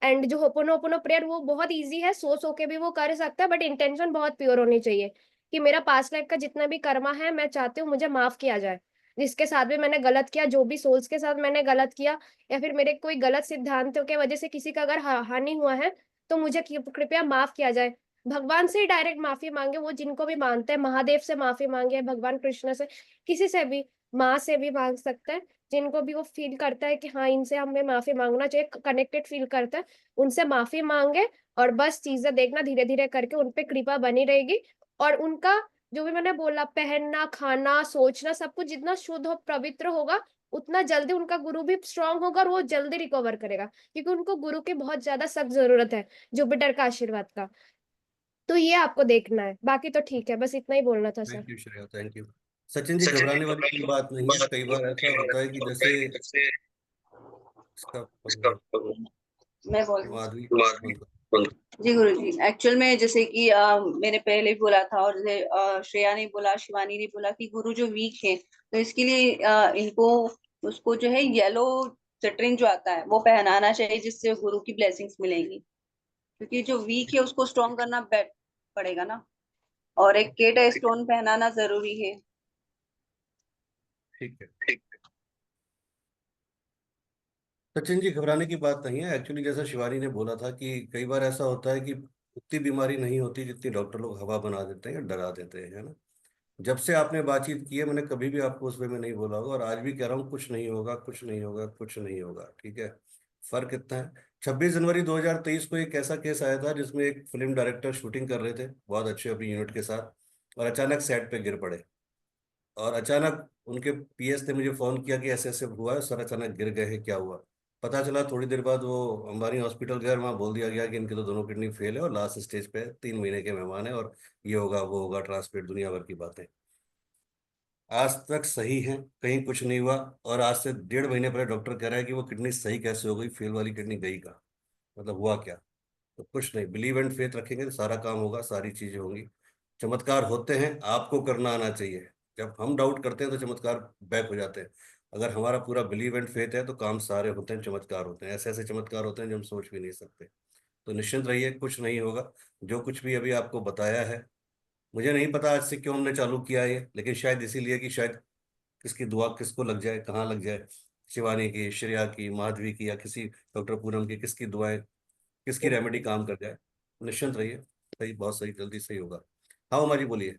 एंड जो होपोनोपोनो प्रेयर वो बहुत इजी है, सो के भी वो कर सकता है, बट इंटेंशन बहुत प्योर होनी चाहिए कि मेरा पास्ट लाइफ का जितना भी कर्मा है मैं चाहती हूँ मुझे माफ किया जाए, जिसके साथ भी मैंने गलत किया, जो भी सोल्स के साथ मैंने गलत किया, या फिर मेरे कोई गलत सिद्धांतों के वजह से किसी का अगर हानि हुआ है, तो मुझे कृपया माफ किया जाए। भगवान से ही डायरेक्ट माफी मांगे, वो जिनको भी मानते हैं, महादेव से माफी मांगे, भगवान कृष्ण से, किसी से भी, माँ से भी मांग सकते हैं। जिनको भी वो फील करता है कि हाँ इनसे हमें माफी मांगना चाहिए, कनेक्टेड फील करता है, उनसे माफी मांगे। और बस चीजें देखना धीरे धीरे करके उनपे कृपा बनी रहेगी। और उनका जो भी मैंने बोला, पहनना, खाना, सोचना, सब कुछ जितना शुद्ध और पवित्र होगा, उतना जल्दी उनका गुरु भी स्ट्रांग होगा और वो जल्दी रिकवर करेगा, क्योंकि उनको गुरु की बहुत ज्यादा सख्त जरूरत है, जुपिटर का आशीर्वाद का। तो ये आपको देखना है, बाकी तो ठीक है, बस इतना ही बोलना था sir. Thank you Shreya, thank you. Sachin ji, घबराने वाली कोई बात नहीं है। कई बार ऐसा होता है कि जैसे इसका मैं बोल रही हूँ। माधवी जी गुरुजी, एक्चुअल में जैसे कि मैंने पहले भी बोला था, और जैसे श्रेया ने बोला, शिवानी ने बोला कि गुरु जो वीक है, तो इसके लिए इनको उसको जो है येलो चटरिन जो आता है वो पहनाना चाहिए, जिससे गुरु की ब्लेसिंग्स मिलेंगी। क्योंकि जो वीक है उसको स्ट्रॉन्ग करना पड़ेगा ना, और एक केट स्टोन पहनाना जरूरी है। ठीक है। सचिन जी, घबराने की बात नहीं है। एक्चुअली जैसा शिवानी ने बोला था कि कई बार ऐसा होता है कि उतनी बीमारी नहीं होती जितनी डॉक्टर लोग हवा बना देते हैं या डरा देते हैं, है ना। जब से आपने बातचीत की है, मैंने कभी भी आपको उस वे में नहीं बोला होगा, और आज भी कह रहा हूँ कुछ नहीं होगा, कुछ नहीं होगा, कुछ नहीं होगा, ठीक है। फर्क इतना है, 26 जनवरी 2023 को एक ऐसा केस आया था जिसमें एक फिल्म डायरेक्टर शूटिंग कर रहे थे बहुत अच्छे अपनी यूनिट के साथ, और अचानक सेट पे गिर पड़े। और अचानक उनके पीएस ने मुझे फोन किया कि ऐसे ऐसे हुआ है सर, अचानक गिर गए हैं, क्या हुआ। पता चला थोड़ी देर बाद वो अंबानी हॉस्पिटल गए, वहाँ बोल दिया गया कि इनके तो दोनों किडनी फेल है और लास्ट स्टेज पे 3 महीने के मेहमान है, और ये होगा वो होगा, ट्रांसप्लांट, दुनिया भर की बातें। आज तक सही है, कहीं कुछ नहीं हुआ। और आज से 1.5 महीने पहले डॉक्टर कह रहा है कि वो किडनी सही कैसे हो गई, फेल वाली किडनी गई कहाँ, मतलब हुआ क्या। तो कुछ नहीं, बिलीव एंड फेथ रखेंगे तो सारा काम होगा, सारी चीजें होंगी। चमत्कार होते हैं, आपको करना आना चाहिए। जब हम डाउट करते हैं तो चमत्कार बैक हो जाते हैं। अगर हमारा पूरा बिलीव एंड फेथ है तो काम सारे होते हैं, चमत्कार होते हैं, ऐसे ऐसे चमत्कार होते हैं जो हम सोच भी नहीं सकते। तो निश्चिंत रहिए, कुछ नहीं होगा। जो कुछ भी अभी आपको बताया है, मुझे नहीं पता आज से क्यों हमने चालू किया है ये, लेकिन शायद इसीलिए कि शायद किसकी दुआ किसको लग जाए, कहाँ लग जाए। शिवानी की, श्रेया की, माधवी की, या किसी डॉक्टर पूनम की, किसकी दुआएं, किसकी रेमेडी काम कर जाए। निश्चिंत रहिए, सही, बहुत सही, जल्दी सही होगा। हाँ उमा जी बोलिए।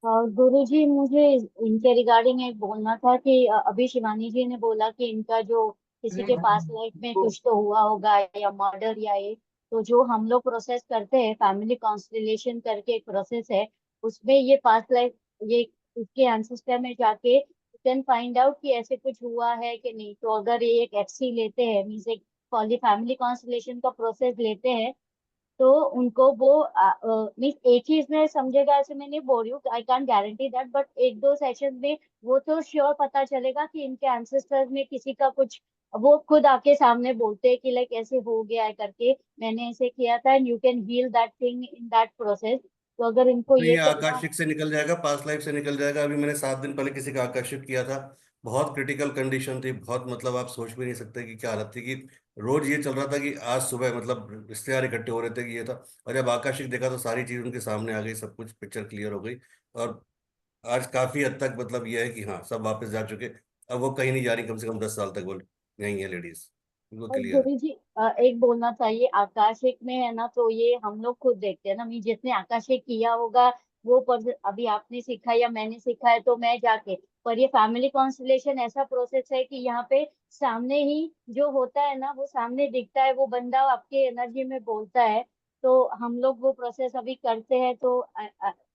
गुरुजी, मुझे इनके रिगार्डिंग एक बोलना था कि अभी शिवानी जी ने बोला कि इनका जो किसी के पास लाइफ में कुछ तो हुआ होगा या मर्डर या ये, तो जो हम लोग प्रोसेस करते हैं फैमिली कॉन्स्टलेशन करके एक प्रोसेस है, उसमें ये पास्ट लाइफ, ये इसके एंसेस्टर में जाके यू कैन फाइंड आउट कि ऐसे कुछ हुआ है कि नहीं। तो अगर ये एक एफसी लेते हैं, मीन्स एक फैमिली कॉन्स्टलेशन का प्रोसेस लेते हैं, तो उनको वो मीन्स एक ही इसमें समझेगा, ऐसे मैं नहीं बोल रही हूँ, I can't guarantee that, but एक दो सेशन में वो तो श्योर पता चलेगा कि इनके एंसेस्टर्स में किसी का कुछ, वो खुद आके सामने बोलते हैं कि लाइक ऐसे हो गया है करके, मैंने ऐसे किया था, and you can heal that thing in that process. तो अगर इनको नहीं, ये ये करना। आकस्मिक से निकल जाएगा, पास्ट लाइफ से निकल जाएगा। अभी मैंने 7 दिन पहले किसी का आकस्मिक किया था, बहुत क्रिटिकल कंडीशन थी, बहुत, मतलब आप सोच भी नहीं सकते कि क्या हालत थी। कि रोज ये चल रहा था कि आज सुबह मतलब रिश्तेदार इकट्ठे हो रहे थे कि ये था, और जब आकस्मिक देखा तो सारी चीज उनके सामने आ गई, सब कुछ पिक्चर क्लियर हो गई। और आज काफी हद तक मतलब ये है कि हाँ, सब वापस जा चुके। अब वो कहीं नहीं जा रही, कम से कम 10 साल तक वो यही है लेडीज, वो और क्लियर है। गुरु जी, एक बोलना चाहिए, आकाशिक में है ना, तो ये हम लोग खुद देखते हैं ना, मैं जिसने आकाशिक किया होगा वो पर, अभी आपने सीखा या मैंने सीखा है तो मैं जाके, पर ये फैमिली कॉन्स्टलेशन ऐसा प्रोसेस है कि यहाँ पे सामने ही जो होता है ना, वो सामने दिखता है, वो बंदा आपके एनर्जी में बोलता है। तो हम लोग वो प्रोसेस अभी करते हैं, तो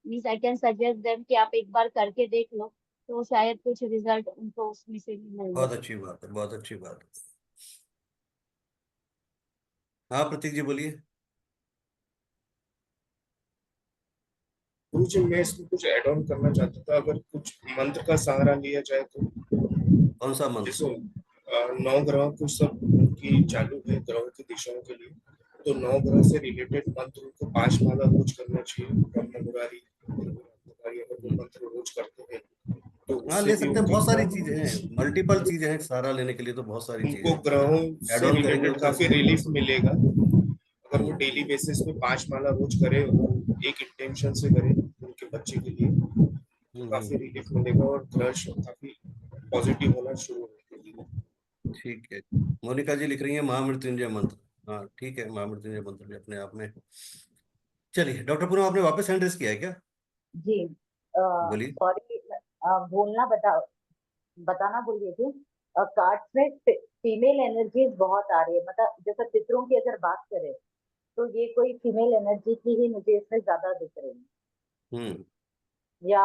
means I can suggest them कि आप एक बार करके देख लो, तो शायद कुछ रिजल्ट उनको उसमें से भी मिल बहुत जाए। अच्छी बात है, बहुत अच्छी बात है। हाँ प्रतीक जी बोलिए। गुरु जी, मैं इसमें कुछ ऐड ऑन करना चाहता था, अगर कुछ मंत्र का सहारा लिया जाए तो। कौन सा मंत्र? जैसे 9 ग्रह कुछ सब उनकी चालू है ग्रहों की दिशाओं के लिए, तो 9 ग्रह से रिलेटेड मंत्र उनको 5 माला रोज करना चाहिए। ब्रह्म मुरारी, अगर वो मंत्र रोज करते हैं तो हाँ उससे ले भी सकते हैं, उनकी बहुत सारी चीजें हैं, मल्टीपल चीजें हैं, सहारा लेने के लिए तो बहुत सारी चीजें उनको हैं। ग्रहों ऐड से ऑन करेंगे रिलेटेड तो काफी रिलीफ मिलेगा। अगर वो डेली हम्म। बेसिस पे 5 माला रोज करे और एक इंटेंशन से करे उनके बच्चे के लिए, तो काफी हम्म। रिलीफ मिलेगा और ग्रह काफी पॉजिटिव होना शुरू हो जाएगा। ठीक है। मोनिका जी लिख रही है महामृत्युंजय मंत्र। हाँ ठीक है, महामृत्युंजय मंत्र भी अपने आप में। चलिए डॉक्टर पूनम, आपने वापस हैंड रेस किया है क्या? जी, बोलिए। सॉरी, बोलना बताना भूल गई थी। कार्ड्स में फीमेल एनर्जीज बहुत आ रही है, मतलब जैसे पितरों की अगर बात करें, तो ये कोई फीमेल एनर्जी की ही मुझे इसमें ज्यादा दिख रही है। हम्म। या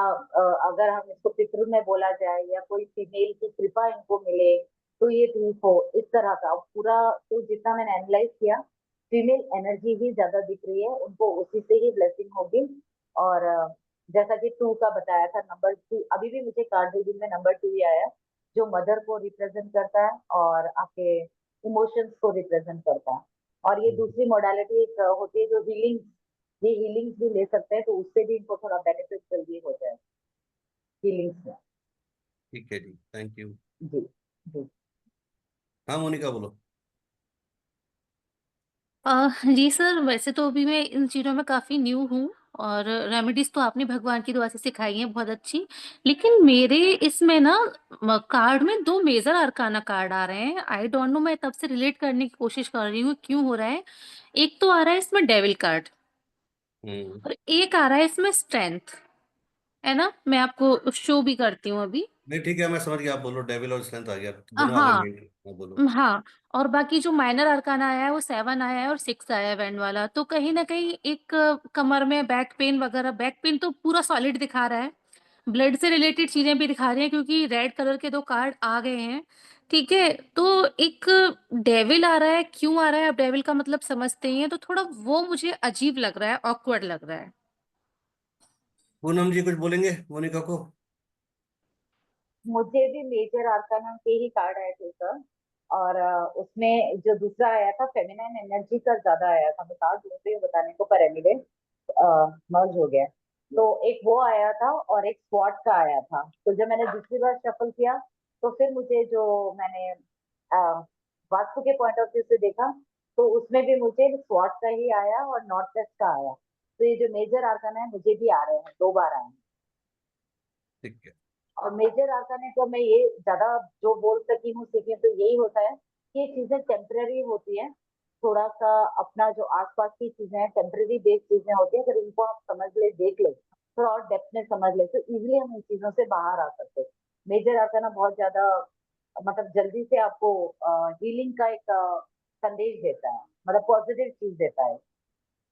अगर हम इसको पितृ में बोला जाए, या कोई फीमेल की कृपा इनको मिले, तो ये ठीक हो, इस तरह का पूरा। तो जितना मैंने एनालाइज किया, फीमेल एनर्जी ही ज्यादा दिख रही है, उनको उसी से ही ब्लेसिंग होगी। और जैसा कि 2 का बताया था, नंबर 2, अभी भी मुझे कार्ड रीडिंग में नंबर 2 ही आया। जो मदर को रिप्रेजेंट करता है और आपके इमोशंस को रिप्रेजेंट करता है। और ये दूसरी मोडालिटी एक होती है जो हीलिंग, ये हीलिंग्स भी ले सकते हैं, तो उससे भी इनको थोड़ा बेनिफिट जल्दी हो जाए हीलिंग्स में। ठीक है जी, थैंक यू। जी जी। हाँ मोनिका बोलो। जी सर, वैसे तो अभी मैं इन चीज़ों में काफ़ी न्यू हूँ और रेमेडीज़ तो आपने भगवान की दुआ से सिखाई हैं बहुत अच्छी। लेकिन मेरे इसमें ना कार्ड में 2 मेजर अरकाना कार्ड आ रहे हैं। आई डोंट नो, मैं तब से रिलेट करने की कोशिश कर रही हूँ क्यों हो रहा है। एक तो आ रहा है इसमें डेविल कार्ड और एक आ रहा है इसमें स्ट्रेंथ, है ना? मैं आपको शो भी करती हूँ अभी। नहीं ठीक है, मैं समझ गया, आप बोलो। डेविल और स्ट्रेंथ आ गया, दोनों आ गए हाँ। मेन। हाँ बोलो। हाँ, और बाकी जो माइनर अरकाना आया है वो 7 आया है और 6 आया है बैंड वाला। तो कहीं न कहीं एक कमर में बैक पेन वगैरह, बैक पेन तो पूरा सॉलिड दिखा रहा है। ब्लड से रिलेटेड चीज़ें भी दिखा रही हैं क्योंकि रेड कलर के 2 कार्ड आ गए हैं, ठीक है? तो एक डेविल आ रहा है, क्यों आ रहा है? आप डेविल का मतलब समझते ही हैं, तो थोड़ा वो मुझे अजीब लग रहा है, ऑकवर्ड लग रहा है। पूनम जी कुछ बोलेंगे मोनिका को? मुझे भी मेजर आर्काना के ही कार्ड आए थे सर। और उसमें जो दूसरा आया था फेमिनाइन एनर्जी का ज्यादा आया था, मैं कार्ड ढूंढ रही हूँ बताने को, पर एनीवे मर्ज हो गया। तो एक वो आया था और एक स्वॉट का आया था। तो जब मैंने दूसरी बार शफल किया तो फिर मुझे जो मैंने वास्तु के पॉइंट ऑफ व्यू से देखा, तो उसमें भी मुझे स्वॉट का ही आया और नॉर्थ वेस्ट का आया। तो ये जो मेजर आर्काना है मुझे भी आ रहे हैं, 2 बार आए हैं। ठीक है। और मेजर आर्काने को मैं ये ज्यादा जो बोल सकी हूँ सीखी तो यही होता है कि ये चीजें टेम्पररी होती है। थोड़ा सा अपना जो आसपास की चीजें हैं, टेम्पररी बेस्ड चीजें होती है, अगर इनको आप समझ ले, देख ले, थोड़ा और डेप्थ में समझ ले, तो इजिली हम इन चीजों से बाहर आ सकते हैं। मेजर आर्काना बहुत ज्यादा मतलब जल्दी से आपको हीलिंग का एक संदेश देता है, मतलब पॉजिटिव चीज देता है।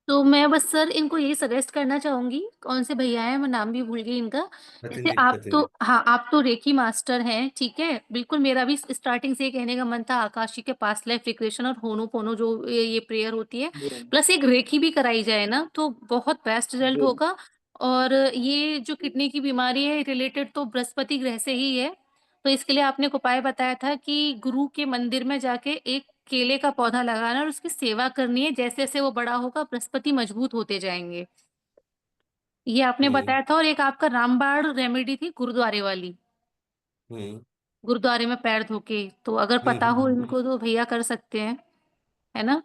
तो मैं बस सर इनको यही सजेस्ट करना चाहूंगी, कौन से भैया हैं, मैं नाम भी भूल गई इनका। सचिन जैसे जी, आप सचिन तो, जी। हाँ, आप तो रेकी मास्टर हैं, ठीक है? बिल्कुल, मेरा भी स्टार्टिंग से ये कहने का मन था, आकाश जी के पास लाइफ रिग्रेशन और होनो पोनो जो ये प्रेयर होती है, प्लस एक रेकी भी कराई जाए ना तो बहुत बेस्ट रिजल्ट जी होगा। और ये जो किडनी की बीमारी है रिलेटेड तो बृहस्पति ग्रह से ही है। तो इसके लिए आपने एक उपाय बताया था कि गुरु के मंदिर में जाके एक केले का पौधा लगाना और उसकी सेवा करनी है। जैसे जैसे वो बड़ा होगा बृहस्पति मजबूत होते जाएंगे, ये आपने हम्म बताया था। और एक आपका रामबाण रेमेडी थी गुरुद्वारे वाली, हम्म गुरुद्वारे में पैर धो के, तो अगर पता हो इनको तो भैया कर सकते हैं, है ना?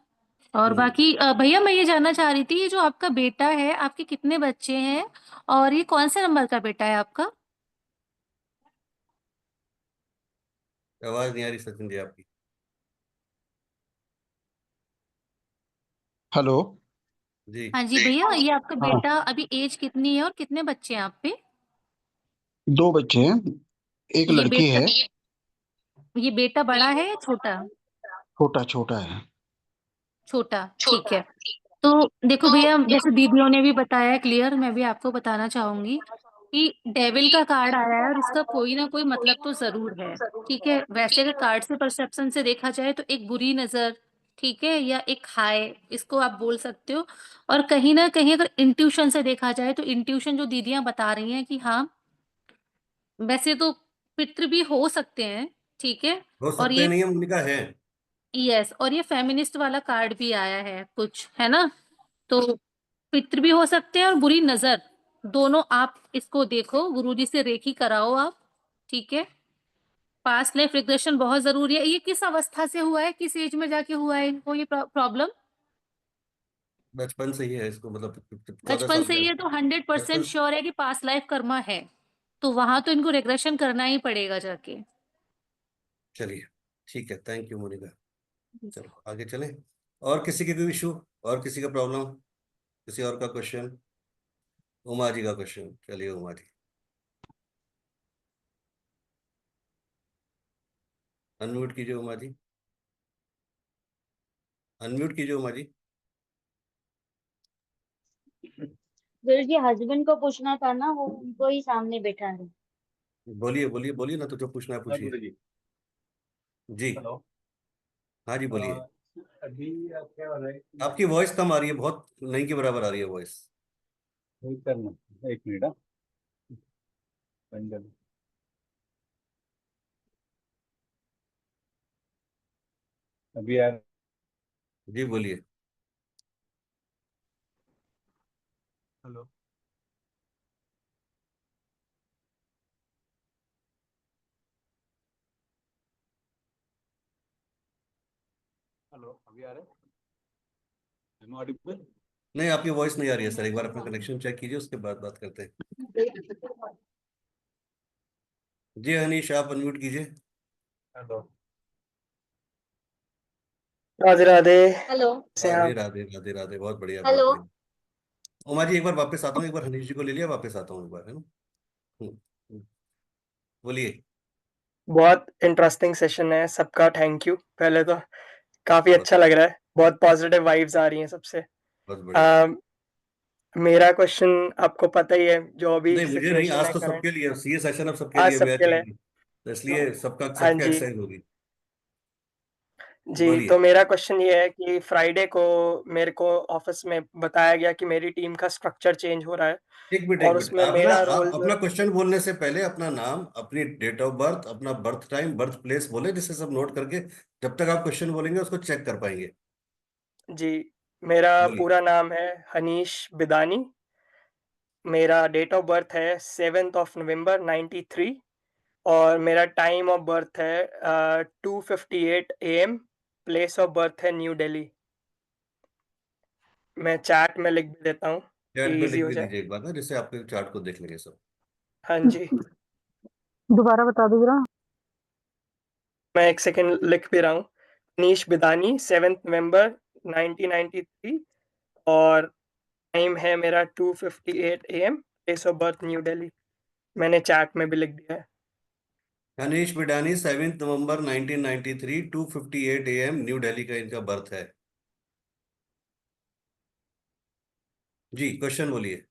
और हम्म। बाकी भैया मैं ये जानना चाह रही थी, ये जो आपका बेटा है, आपके कितने बच्चे हैं और ये कौन से नंबर का बेटा है आपका? आवाज नहीं आ रही सचिन जी आपकी। हेलो। जी। हाँ जी भैया, ये आपका हाँ, बेटा अभी एज कितनी है और कितने बच्चे हैं आप पे? 2 बच्चे हैं, एक ये लड़की बेटा है। ये बेटा बड़ा है या छोटा? छोटा छोटा है। छोटा, ठीक है। तो देखो भैया, जैसे दीदियों ने भी बताया क्लियर, मैं भी आपको बताना चाहूंगी कि डेविल का कार्ड आया है और इसका कोई ना कोई मतलब तो जरूर है, ठीक है? वैसे अगर कार्ड से परसेप्शन से देखा जाए तो एक बुरी नजर, ठीक है, या एक हाय, इसको आप बोल सकते हो। और कहीं ना कहीं अगर इंट्यूशन से देखा जाए तो इंट्यूशन जो दीदियां बता रही हैं कि हाँ, वैसे तो पितृ भी हो सकते हैं, ठीक है? हो और सकते ये, नहीं है मोनिका, है। यस, और ये फेमिनिस्ट वाला कार्ड भी आया है कुछ, है ना? तो पितृ भी हो सकते हैं और बुरी नजर, दोनों। आप इसको देखो, गुरुजी से रेकी कराओ आप, ठीक है? पास्ट लाइफ रिग्रेशन बहुत जरूरी है। ये किस अवस्था से हुआ है, किस एज में जाके हुआ है इनको ये प्रॉब्लम? बचपन से ही है इसको, मतलब 14 साल बचपन से में। ही है तो 100% बचपन। श्योर है कि पास्ट लाइफ कर्मा है, तो वहां तो इनको रिग्रेशन करना ही पड़ेगा जाके। चलिए, ठीक है, थैंक यू मोनिका। चलो आगे चलें। और किसी के कोई इशू, और किसी का प्रॉब्लम, किसी और का क्वेश्चन? उमा जी का क्वेश्चन, चलिए उमा जी, अनम्यूट कीजिए उमा जी, अनम्यूट कीजिए उमा जी। गुरु जी, हस्बैंड को पूछना था ना, वो उनको ही सामने बैठा है। बोलिए बोलिए बोलिए ना, तो जो पूछना है पूछिए। गुरु जी। जी। हेलो। हाँ जी बोलिए। अभी क्या हो रहा है कि आपकी वॉइस कम आ रही है, बहुत नहीं के बराबर आ रही है वॉइस। वेट करना, 1 मिनट। हाँ, बंद कर दो। अभी आ जी बोलिए। हेलो। हेलो, अभी आ रहे हैं? ऑडिबल? नहीं, आपकी वॉइस नहीं आ रही है सर, एक बार अपना कनेक्शन चेक कीजिए, उसके बाद बात करते हैं। जी हनीश, आप अनम्यूट कीजिए। हेलो। राधे राधे। हेलो। से राधे आप? राधे राधे राधे, बहुत बढ़िया बहुत हेलो। बढ़िया। उमा जी एक बार वापस आता हूँ, एक बार हनीश जी को ले लिया, वापस आता हूँ एक बार, है ना। हम्म, हम्म, बोलिए। बहुत इंटरेस्टिंग सेशन है, सबका थैंक यू। पहले तो काफी बहुत अच्छा लग रहा है, बहुत पॉजिटिव वाइब्स आ रही हैं सबसे। बहुत बढ़िया। अम, मेरा क्वेश्चन आपको पता ही है, जो अभी नहीं मुझे नहीं, सिचुएशन आज है तो करंट, सबके लिए, ये सेशन अब सबके आज लिए सबके मेरे लिए। लिए, तो इसलिए सबका हाँ सबके जी। एक्सरसाइज होगी। जी, बोलिए। तो मेरा क्वेश्चन ये है कि फ्राइडे को मेरे को ऑफिस में बताया गया कि मेरी टीम का स्ट्रक्चर चेंज हो रहा है, एक और मिनट उसमें आप ना, मेरा आप रोल जो अपना क्वेश्चन बोलने से पहले अपना नाम, अपनी डेट ऑफ बर्थ, अपना बर्थ टाइम, बर्थ प्लेस बोले, जिससे सब नोट करके जब तक आप क्वेश्चन बोलेंगे उसको चेक कर पाएंगे। जी, मेरा बोलिए। पूरा नाम है हनीश बिदानी। मेरा डेट ऑफ बर्थ है 7th ऑफ नवंबर 93, और मेरा टाइम ऑफ बर्थ है 2:58 AM। प्लेस ऑफ बर्थ है न्यू दिल्ली। मैं चैट में लिख भी देता हूँ चैट कि में इजी लिख हो भी जाए। दीजिए एक बार ना, जिससे आपके चार्ट को देख लेंगे सब। हाँ जी, दोबारा बता दो जरा। मैं एक सेकंड लिख भी रहा हूँ। हनीश बिदानी, 7th नवंबर 1993, और टाइम है मेरा 2:58 AM। Place of birth new Delhi, मैंने चैट में भी लिख दिया है। हनीश बिडानी, 7 नवंबर 1993, 2:58 AM, न्यू दिल्ली का इनका बर्थ है। जी क्वेश्चन बोलिए।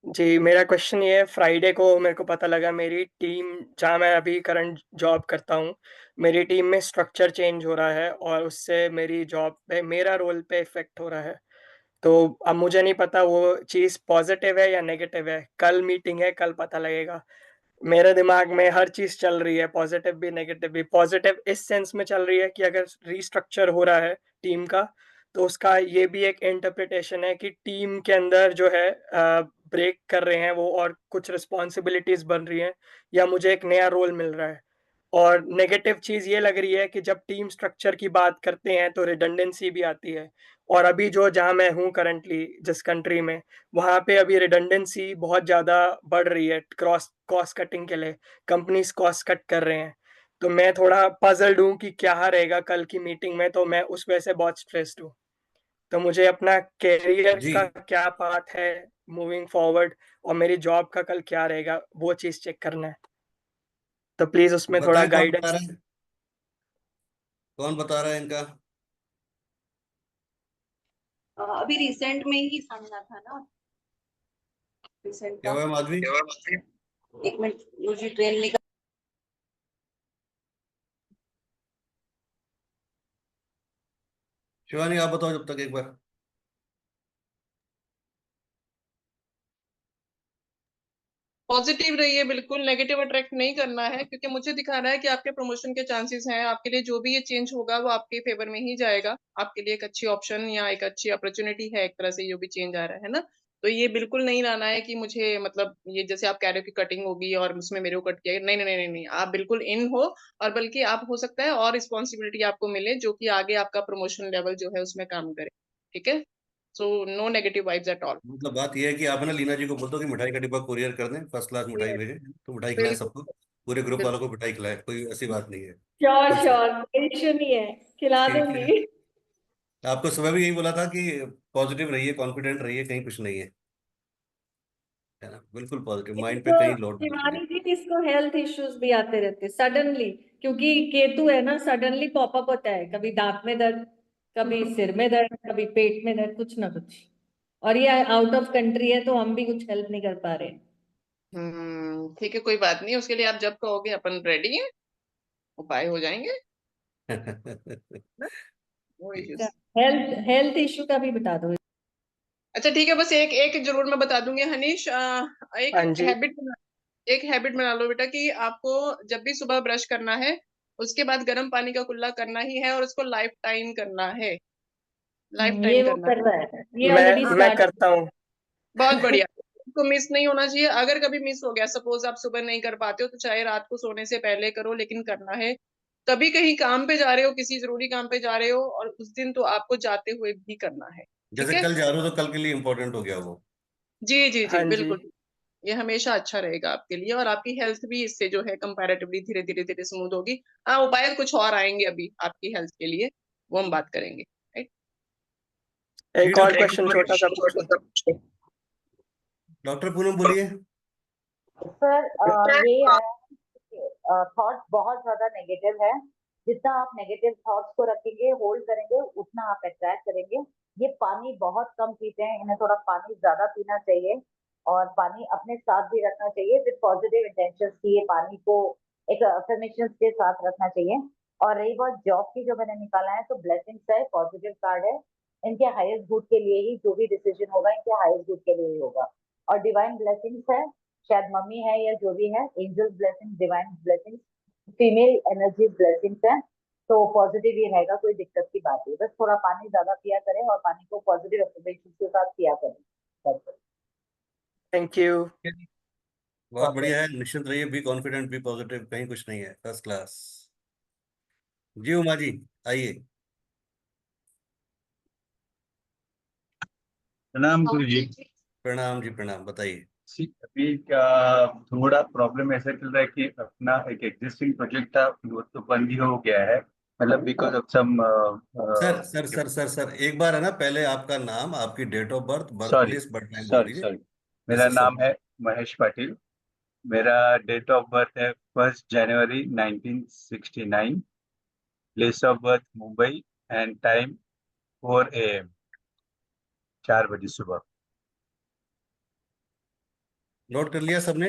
जी, मेरा क्वेश्चन ये है, फ्राइडे को मेरे को पता लगा मेरी टीम, जहाँ मैं अभी करंट जॉब करता हूँ, मेरी टीम में स्ट्रक्चर चेंज हो रहा है, और उससे मेरी जॉब पे, मेरा रोल पे इफ़ेक्ट हो रहा है। तो अब मुझे नहीं पता वो चीज़ पॉज़िटिव है या नेगेटिव है। कल मीटिंग है, कल पता लगेगा। मेरे दिमाग में हर चीज़ चल रही है, पॉज़िटिव भी, नेगेटिव भी। पॉज़िटिव इस सेंस में चल रही है कि अगर रीस्ट्रक्चर हो रहा है टीम का, तो उसका ये भी एक इंटरप्रिटेशन है कि टीम के अंदर जो है ब्रेक कर रहे हैं वो, और कुछ रिस्पॉन्सिबिलिटीज़ बन रही हैं, या मुझे एक नया रोल मिल रहा है। और नेगेटिव चीज़ ये लग रही है कि जब टीम स्ट्रक्चर की बात करते हैं तो रिडंडेंसी भी आती है। और अभी जो, जहाँ मैं हूँ करंटली, जिस कंट्री में, वहाँ पे अभी रिडंडेंसी बहुत ज़्यादा बढ़ रही है, क्रॉस कॉस्ट कटिंग के लिए कंपनीज कॉस्ट कट कर रहे हैं। तो मैं थोड़ा पजल्ड हूँ कि क्या रहेगा कल की मीटिंग में, तो मैं उस वजह से बहुत स्ट्रेस्ड हूँ। तो मुझे अपना कैरियर जी का क्या पाथ है मूविंग फॉरवर्ड, और मेरी जॉब का कल क्या रहेगा, वो चीज़ चेक करना है। तो प्लीज़ उसमें थोड़ा बताएं कौन बता गाइडेंस। रहा है, कौन बता रहा है इनका। अभी रिसेंट में ही समझा था ना, रिसेंट क्या का। हुआ माधवी। एक मिनट, मुझे ट्रेन निकल। शिवानी आप बताओ जब तक एक बार। पॉजिटिव रहिए, बिल्कुल नेगेटिव अट्रैक्ट नहीं करना है, क्योंकि मुझे दिखा रहा है कि आपके प्रमोशन के चांसेस हैं। आपके लिए जो भी ये चेंज होगा वो आपके फेवर में ही जाएगा। आपके लिए एक अच्छी ऑप्शन या एक अच्छी अपॉर्चुनिटी है, एक तरह से जो भी चेंज आ रहा है ना। तो ये बिल्कुल नहीं लाना है कि मुझे, मतलब ये जैसे आप कह रहे हो कि कटिंग होगी और उसमें मेरे को कट किया, नहीं नहीं नहीं नहीं नहीं, आप बिल्कुल इन हो। और बल्कि आप, हो सकता है और रिस्पॉन्सिबिलिटी आपको मिले, जो कि आगे आपका प्रमोशन लेवल जो है उसमें काम करे। ठीक है। So no negative vibes at all. मतलब बात यह है कि आप है ना लीना जी को बोल दो कि मिठाई का डिब्बा कुरियर कर दें, फर्स्ट क्लास मिठाई भेजें, तो मिठाई खिलाएं बिल्कुल सबको, पूरे ग्रुप वालों बिल्कुल। को मिठाई खिलाएं, कोई ऐसी बात नहीं है। श्योर खुश रहे। श्योर, कोई इशू नहीं है, खिला ठीक है। दूंगी। आपको सुबह भी यही बोला था कि पॉजिटिव रहिए, कॉन्फिडेंट रहिए, कहीं कुछ नहीं है, है ना, बिल्कुल पॉजिटिव, माइंड पे इसको, कहीं लोड मत लीजिए। शिवानी जी, इसको हेल्थ इश्यूज भी आते रहते सडनली, क्योंकि केतु है ना, सडनली पॉपअप होता है, कभी दांत में दर्द, कभी सिर में दर्द, कभी पेट में दर्द, कुछ ना कुछ। और ये आउट ऑफ कंट्री है, तो हम भी कुछ हेल्प नहीं कर पा रहे। ठीक है, कोई बात नहीं, उसके लिए आप जब कहोगे अपन रेडी हैं, उपाय हो जाएंगे ना। No issues. Health health issue का भी बता दो। अच्छा ठीक है, बस एक एक जरूर मैं बता दूंगी हनीश, एक हाँ जी। हैबिट, एक हैबिट बना लो बेटा कि आपको जब भी सुबह ब्रश करना है उसके बाद गर्म पानी का कुल्ला करना ही है और उसको लाइफ टाइम करना है, लाइफ ये टाइम वो करना कर है। रहा है, ये ऑलरेडी मैं स्टार्ट करता हूँ। बहुत बढ़िया। इसको मिस नहीं होना चाहिए। अगर कभी मिस हो गया, सपोज आप सुबह नहीं कर पाते हो, तो चाहे रात को सोने से पहले करो, लेकिन करना है। कभी कहीं काम पे जा रहे हो, किसी जरूरी काम पे जा रहे हो, और उस दिन तो आपको जाते हुए भी करना है, ठीक जैसे है? कल जा रहे हो तो कल के लिए इम्पोर्टेंट हो गया वो। जी जी जी, हाँ जी। बिल्कुल। ये हमेशा अच्छा रहेगा आपके लिए, और आपकी हेल्थ भी इससे जो है कंपैरेटिवली धीरे धीरे धीरे स्मूथ होगी। हाँ, उपाय कुछ और आएंगे अभी आपकी हेल्थ के लिए, वो हम बात करेंगे, राइट? जी एक और क्वेश्चन छोटा सा पूछ लो। डॉक्टर पूनम बोलिए। सर ये आया थॉट बहुत ज्यादा नेगेटिव है। जितना आप नेगेटिव थॉट्स को रखेंगे, होल्ड करेंगे, उतना आप अट्रैक्ट करेंगे। ये पानी बहुत कम पीते हैं, इन्हें थोड़ा पानी ज्यादा पीना चाहिए, और पानी अपने साथ भी रखना चाहिए विद पॉजिटिव इंटेंशंस की। ये पानी को एक अफर्मेशंस के साथ रखना चाहिए। और रही बात जॉब की, जो मैंने निकाला है, तो ब्लेसिंग्स है, पॉजिटिव कार्ड है। इनके हाईएस्ट गुड के लिए ही जो भी डिसीजन होगा, इनके हाईएस्ट गुड के लिए ही होगा। और डिवाइन ब्लेसिंग्स है, शायद मम्मी है या जो भी है, angels blessing, divine blessing, female energy blessings है। तो पॉजिटिव ही रहेगा, कोई दिक्कत की बात नहीं। बस थोड़ा पानी ज्यादा पिया करें और पानी को पॉजिटिव अफर्मेशन के साथ पिया करें। Thank you. बहुत बढ़िया है, निश्चिंत रहिए, बी कॉन्फिडेंट, बी पॉजिटिव, कहीं कुछ नहीं है, फर्स्ट क्लास। जी उमा जी, आइए। प्रणाम गुरु जी। प्रणाम जी, प्रणाम, बताइए। अभी क्या थोड़ा प्रॉब्लम ऐसा चल रहा है कि अपना एक एग्जिस्टिंग प्रोजेक्ट था, वो तो बंद ही हो गया है, मतलब because of some sir sir sir sir sir एक बार है ना, पहले आपका नाम, आपकी date of birth, birth sorry place, birth time बोल सॉरी दीजिए। सॉरी मेरा जैसे नाम सब। है महेश पाटिल। मेरा डेट ऑफ बर्थ है 1 जनवरी 1969। Place of birth Mumbai, and time 4 AM, 4 बजे सुबह। नोट कर लिया सबने?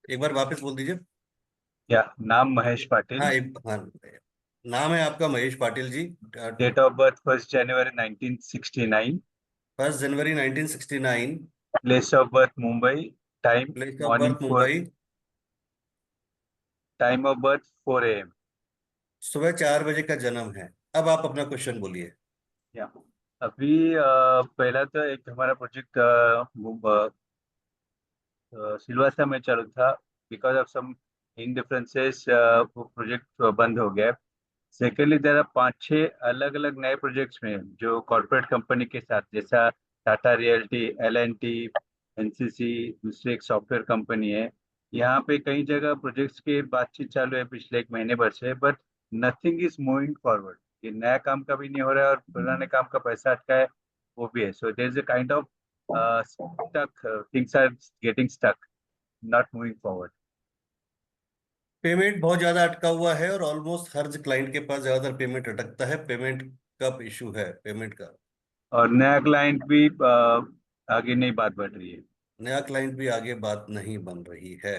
एक बार वापस बोल दीजिए। या नाम महेश पाटिल। हाँ, हाँ, नाम है आपका Mahesh Patil ji. Date of birth 1 जनवरी 1969। 1 जनवरी 1969। Place of birth Mumbai, time place of morning birth 4, Mumbai. Time of birth 4 AM। सुबह 4 बजे का जन्म है। अब आप अपना क्वेश्चन बोलिए। या अभी पहला तो एक हमारा प्रोजेक्ट सिलवासा में चालू था, बिकॉज ऑफ सम इनडिफरेंसेस वो प्रोजेक्ट बंद हो गया। सेकेंडली देर आर 5-6 अलग अलग नए प्रोजेक्ट्स में जो कॉर्पोरेट कंपनी के साथ, जैसा टाटा रियल्टी, L&T, NCC, दूसरी एक सॉफ्टवेयर कंपनी है। यहाँ पे कई जगह प्रोजेक्ट्स की बातचीत चालू है पिछले 1 महीने भर से, but nothing is moving forward. ये नया काम का भी नहीं हो रहा है और पुराने काम का पैसा अटका है, वो भी है। So there is a kind of stuck, things are getting stuck, not moving forward. Payment बहुत ज्यादा अटका हुआ है, और ऑलमोस्ट हर क्लाइंट के पास ज्यादातर पेमेंट अटकता है। पेमेंट का इशू है, पेमेंट का। और नया क्लाइंट भी आगे नहीं बात बढ़ रही है। नया क्लाइंट भी आगे बात नहीं बन रही है।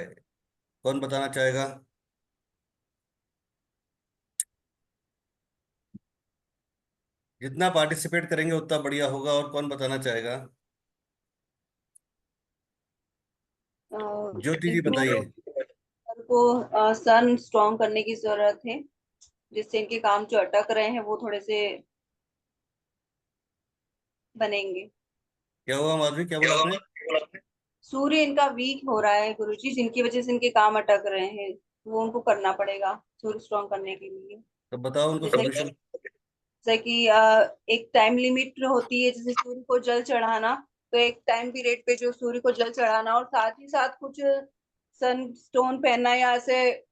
कौन बताना चाहेगा? जितना पार्टिसिपेट करेंगे उतना बढ़िया होगा। और कौन बताना चाहेगा? ज्योति जी इनको बताइए। को सन स्ट्रॉन्ग करने की जरूरत है, जिससे इनके काम जो अटक रहे हैं वो थोड़े से बनेंगे। क्या हुआ माधवी, क्या बोला आपने? सूर्य इनका वीक हो रहा है गुरुजी, जिनकी वजह से इनके काम अटक रहे हैं, वो उनको करना पड़ेगा सूर्य स्ट्रॉन्ग करने के लिए। तो बताओ उनको जैसे सोल्यूशन। जैसे कि एक टाइम लिमिट होती है, जैसे सूर्य को जल चढ़ाना, तो एक टाइम पीरियड पे जो सूर्य को जल चढ़ाना, और साथ ही साथ कुछ सन स्टोन पहनना, या ऐसे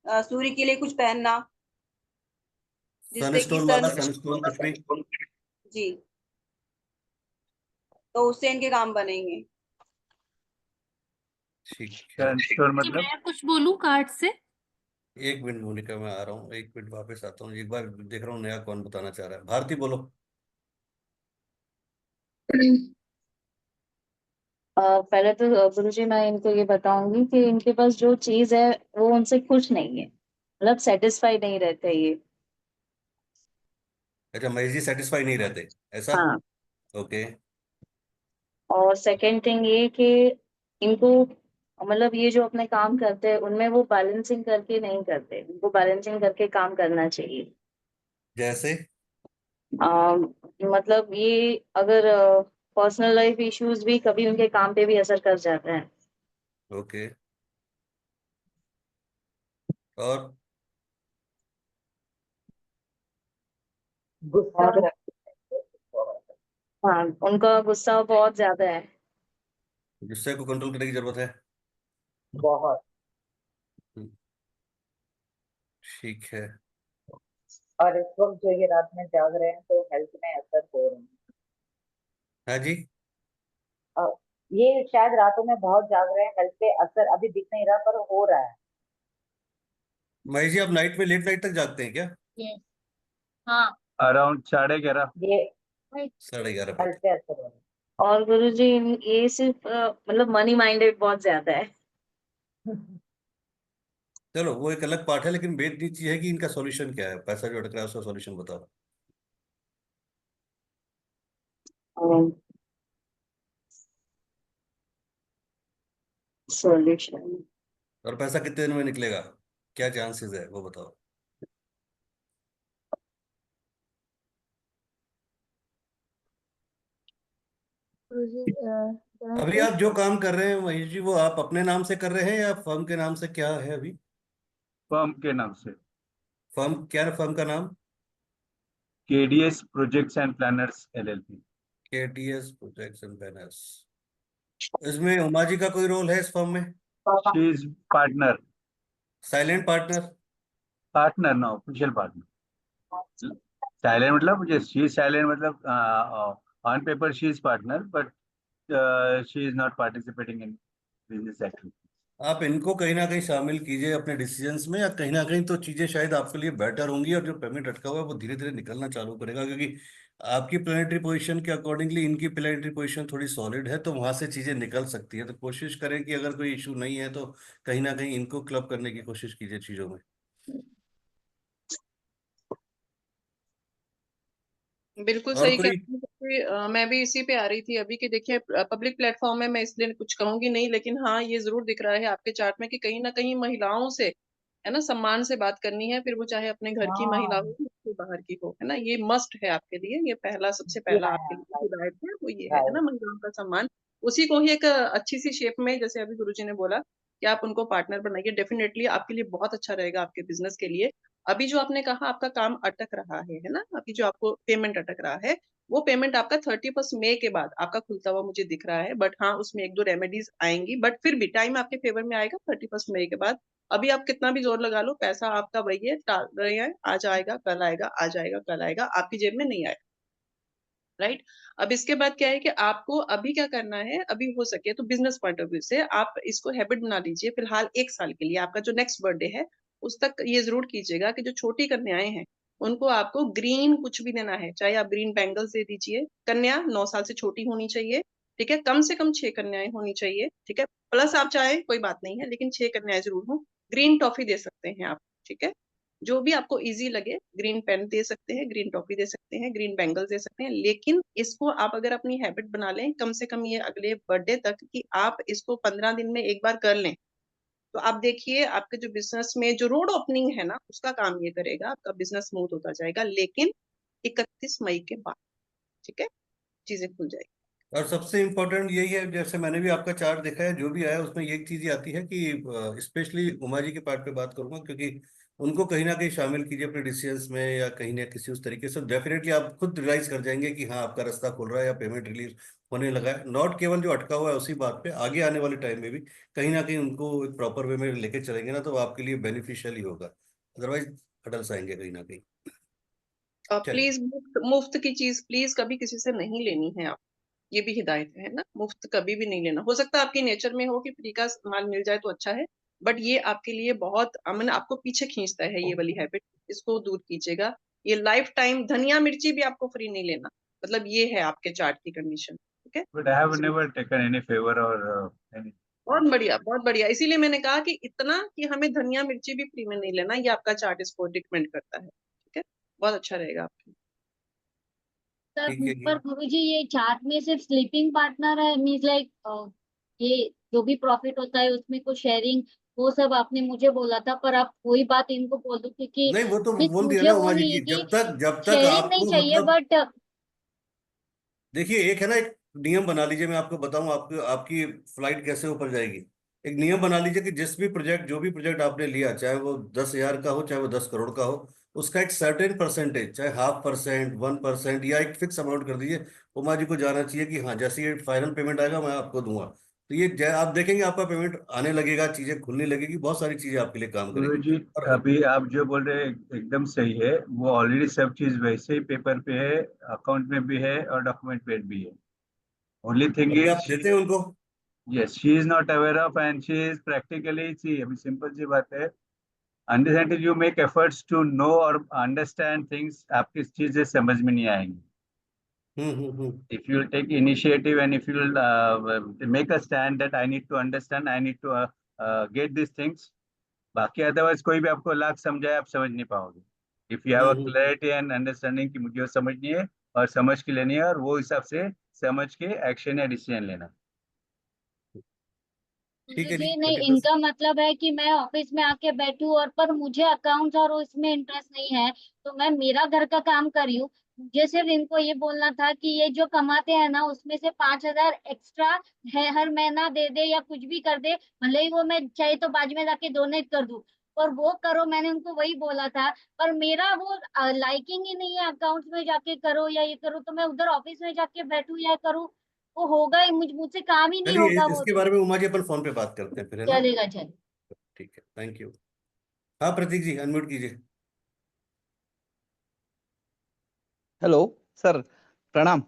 सूर्य के लिए कुछ पहनना, जिससे कि सनस्टोन वाला, सनस्टोन कुछ भी। जी, तो उससे इनके काम बनेंगे। ठीक है। मतलब मैं कुछ बोलूं कार्ड से? एक मिनट मोनिका, मैं आ रहा हूँ, एक मिनट वापस आता हूँ। एक बार देख रहा हूँ नया कौन बताना चाह रहा है। भारती बोलो। पहले तो गुरुजी मैं इनको ये बताऊंगी कि इनके पास जो चीज है वो उनसे खुश नहीं है, मतलब सेटिस्फाई नहीं रहते ये। अच्छा, महेश जी सेटिस्फाई नहीं रहते, ऐसा? हाँ। ओके। और सेकंड थिंग ये कि इनको मतलब ये जो अपने काम करते हैं उनमें वो बैलेंसिंग करके नहीं करते, उनको बैलेंसिंग करके काम करना चाहिए। जैसे मतलब ये अगर पर्सनल लाइफ इश्यूज भी कभी उनके काम पे भी असर कर जाते हैं। ओके, और गुस्सा और हाँ, उनका गुस्सा बहुत ज्यादा है। गुस्से को कंट्रोल करने की जरूरत है। बहुत। ठीक है। और इस वक्त जो ये रात में जाग रहे हैं तो हेल्थ में असर हो रहे हैं। हाँ जी। ये शायद रातों में बहुत जाग रहे हैं, हेल्थ पे असर अभी दिख नहीं रहा पर हो रहा है। महेश जी, आप नाइट में लेट नाइट तक जागते हैं क्या? हाँ, अराउंड 11:30। ये 11:30 बजे हेल्थ तक। पे असर हो रहा है। और गुरुजी ये सिर्फ मतलब मनी माइंडेड बहुत ज्यादा है। चलो वो एक अलग पार्ट है, लेकिन मेन चीज है कि इनका सॉल्यूशन क्या है, पैसा जो अटक रहा है उसका सॉल्यूशन बताओ। सॉल्यूशन और पैसा कितने दिन में निकलेगा, क्या चांसेस है वो बताओ। गुरुजी can I अभी say? आप जो काम कर रहे हैं महेश जी, वो आप अपने नाम से कर रहे हैं या फर्म के नाम से, क्या है अभी? फर्म के नाम से। फर्म क्या है, फर्म का नाम? KDS projects and planners LLP। KTS projects and planners. इसमें उमा जी का कोई रोल है इस फर्म में? She is partner. Silent partner? Partner ना, ऑफिशियल पार्टनर। साइलेंट मतलब मुझे शी इज साइलेंट मतलब on paper she is partner, but she is not participating in business activity. आप इनको कहीं ना कहीं शामिल कीजिए अपने डिसीजंस में, या कहीं ना कहीं तो चीजें शायद आपके लिए बेटर होंगी, और जो पेमेंट अटका हुआ है वो धीरे धीरे निकलना चालू करेगा, क्योंकि आपकी प्लानिटरी पोजीशन के अकॉर्डिंगली इनकी प्लानिटरी पोजीशन थोड़ी सॉलिड है, तो वहां से चीजें निकल सकती है। तो कोशिश करें कि अगर कोई इशू नहीं है तो कहीं ना कहीं इनको क्लब करने की कोशिश कीजिए चीजों में। बिल्कुल और सही कह कोई? रही हैं, क्योंकि, मैं भी इसी पे आ रही थी अभी कि देखिए पब्लिक प्लेटफॉर्म है, मैं इसलिए कुछ कहूंगी नहीं, लेकिन हाँ ये जरूर दिख रहा है आपके चार्ट में कि कहीं ना कहीं महिलाओं से है ना सम्मान से बात करनी है, फिर वो चाहे अपने घर की महिला हाँ, हो या फिर बाहर की हो, है ना, ये मस्ट है आपके लिए, ये पहला सबसे जी पहला हाँ, आपके लिए राइट हिदायत है वो ये है ना, राइट। महिलाओं का सम्मान। उसी को ही एक अच्छी सी शेप में, जैसे अभी गुरुजी ने बोला कि आप उनको पार्टनर बनाइए, डेफिनेटली आपके लिए बहुत अच्छा रहेगा आपके बिजनेस के लिए। अभी जो आपने कहा आपका काम अटक रहा है ना, अभी जो आपको पेमेंट अटक रहा है, वो पेमेंट आपका 31 मई के बाद आपका खुलता हुआ मुझे दिख रहा है, बट हाँ उसमें एक दो रेमेडीज आएंगी, बट फिर भी टाइम आपके फेवर में आएगा 31 मई के बाद। अभी आप कितना भी जोर लगा लो, पैसा आपका वही है, टाल रहे हैं, आज आएगा कल आएगा, आज आएगा कल आएगा, आपकी जेब में नहीं आएगा। राइट। अब इसके बाद क्या है कि आपको अभी क्या करना है, अभी हो सके तो बिजनेस पॉइंट ऑफ व्यू से आप इसको हैबिट बना लीजिए फिलहाल 1 साल के लिए, आपका जो नेक्स्ट बर्थडे है उस तक ये जरूर कीजिएगा कि जो छोटी कन्याएं हैं उनको आपको ग्रीन कुछ भी देना है, चाहे आप ग्रीन बैंगल्स दे दीजिए। कन्या 9 साल से छोटी होनी चाहिए, ठीक है, कम से कम 6 कन्याएं होनी चाहिए, ठीक है, प्लस आप चाहे कोई बात नहीं है, लेकिन 6 कन्याएं जरूर हो। ग्रीन टॉफी दे सकते हैं आप, ठीक है, जो भी आपको इजी लगे, ग्रीन पेन दे सकते हैं, ग्रीन टॉफी दे सकते हैं, ग्रीन बैंगल्स दे सकते हैं, लेकिन इसको आप अगर अपनी हैबिट बना लें कम से कम ये अगले बर्थडे तक कि आप इसको 15 दिन में एक बार कर लें, तो आप देखिए आपके जो बिजनेस में जो रोड ओपनिंग है ना उसका काम ये करेगा, आपका बिजनेस स्मूथ होता जाएगा, लेकिन 31 मई के बाद, ठीक है, चीजें खुल जाएगी। और सबसे इम्पोर्टेंट यही है, जैसे मैंने भी आपका चार्ट देखा है, जो भी आया उसमें यही चीज आती है कि स्पेशली उमा जी के पार्ट पे बात करूंगा, क्योंकि उनको कहीं ना कहीं शामिल कीजिए अपने डिसीजंस में, या कहीं ना किसी उस तरीके से डेफिनेटली आप खुद रियलाइज कर जाएंगे कि हाँ आपका रास्ता खुल रहा है या पेमेंट रिलीज होने लगा है। नॉट केवल जो अटका हुआ है उसी बात पे, आगे आने वाले टाइम में भी कहीं ना कहीं उनको एक प्रॉपर वे में लेके चलेंगे ना, तो वो आपके लिए बेनिफिशियल ही होगा, अदरवाइज हटल्स आएंगे कहीं ना कहीं। चलिए। प्लीज मुफ्त की चीज प्लीज कभी किसी से नहीं लेनी है आप, ये भी हिदायत है ना, मुफ्त कभी भी नहीं लेना। हो सकता है आपके नेचर में हो कि फ्री का माल मिल जाए तो अच्छा है, बट ये आपके लिए बहुत अमन आपको पीछे खींचता है ये वाली हैबिट, इसको दूर कीजिएगा। ये लाइफ टाइम धनिया मिर्ची भी आपको फ्री नहीं लेना, मतलब ये है आपके चार्ट की कंडीशन, ठीक है। But I have never taken any favour और एनी। बहुत बढ़िया बहुत बढ़िया, इसीलिए मैंने कहा कि इतना कि हमें धनिया मिर्ची भी फ्री में नहीं लेना, ये आपका चार्ट इसको रिकमेंड करता है, ठीक है, बहुत अच्छा रहेगा आपके। ठीक है जी। पर गुरुजी ये चार्ट में सिर्फ स्लीपिंग पार्टनर है, मीन्स लाइक ये जो भी प्रॉफिट होता है उसमें कुछ शेयरिंग, वो सब आपने मुझे बोला था, पर आप वही बात इनको बोल दो, क्योंकि नहीं, वो तो सिर्फ बोल दिया मुझे ना वो उमा जी नहीं है की, कि जब तक शेयरिंग नहीं आपको चाहिए, मतलब, बट देखिए एक है ना, एक नियम बना लीजिए, मैं आपको बताऊं आपको आपकी फ्लाइट कैसे ऊपर जाएगी। एक नियम बना लीजिए कि जिस भी प्रोजेक्ट, जो भी प्रोजेक्ट आपने लिया, चाहे वो 10,000 का हो, चाहे वो 10 करोड़ का हो, उसका एक सर्टेन परसेंटेज, चाहे 0.5%, 1%, या एक फिक्स अमाउंट कर दीजिए। उमा जी को जाना चाहिए कि हाँ, जैसे ये फाइनल पेमेंट आएगा मैं आपको दूंगा। तो ये आप देखेंगे आपका पेमेंट आने लगेगा, चीजें खुलने लगेगी, बहुत सारी चीजें आपके लिए काम गुरु करेगी। जी, और अभी आप जो बोल रहे हैं एकदम सही है। वो ऑलरेडी सब चीज वैसे ही पेपर पे है, अकाउंट में भी है और डॉक्यूमेंट पे भी है। ओनली थिंग अभी आप इज, देते हैं उनको? Yes, she is not aware of and she is practically, see अभी सिंपल सी बात है, understand you make efforts to know और अंडरस्टैंड थिंग्स, आपकी चीजें समझ में नहीं आएंगी। Hmm. If you'll take initiative and if you'll make a stand that I need to understand, I need to get these things, बाकी अदरवाइज कोई भी आपको लाख समझाए आप समझ नहीं पाओगे। If you have a hmm. Clarity and understanding कि मुझे वो समझनी है और समझ के लेनी है, और वो हिसाब से समझ के एक्शन या डिसीजन लेना। ठीक है जी, जी नहीं, चलिए बस। इनका मतलब है कि मैं ऑफिस में आके बैठूं, और पर मुझे अकाउंट्स और उसमें इंटरेस्ट नहीं है, तो मैं मेरा घर का काम कर रही हूँ। मुझे सिर्फ इनको ये बोलना था कि ये जो कमाते हैं ना, उसमें से 5,000 एक्स्ट्रा है हर महीना दे दे, या कुछ भी कर दे, भले ही वो मैं चाहे तो बाद में जाके डोनेट कर दूं, और वो करो, मैंने उनको वही बोला था। पर मेरा वो लाइकिंग ही नहीं है, अकाउंट्स में जाके करो या ये करो, तो मैं उधर ऑफिस में जाके बैठूं या करूँ, वो होगा ही, मुझसे काम ही नहीं चलिए होगा वो इसके तो। बारे में उमा जी अपन फोन पे बात करते हैं फिर, है ना? चलेगा, चल। ठीक है, थैंक यू। हाँ प्रतीक जी, अनम्यूट कीजिए। हेलो सर, प्रणाम।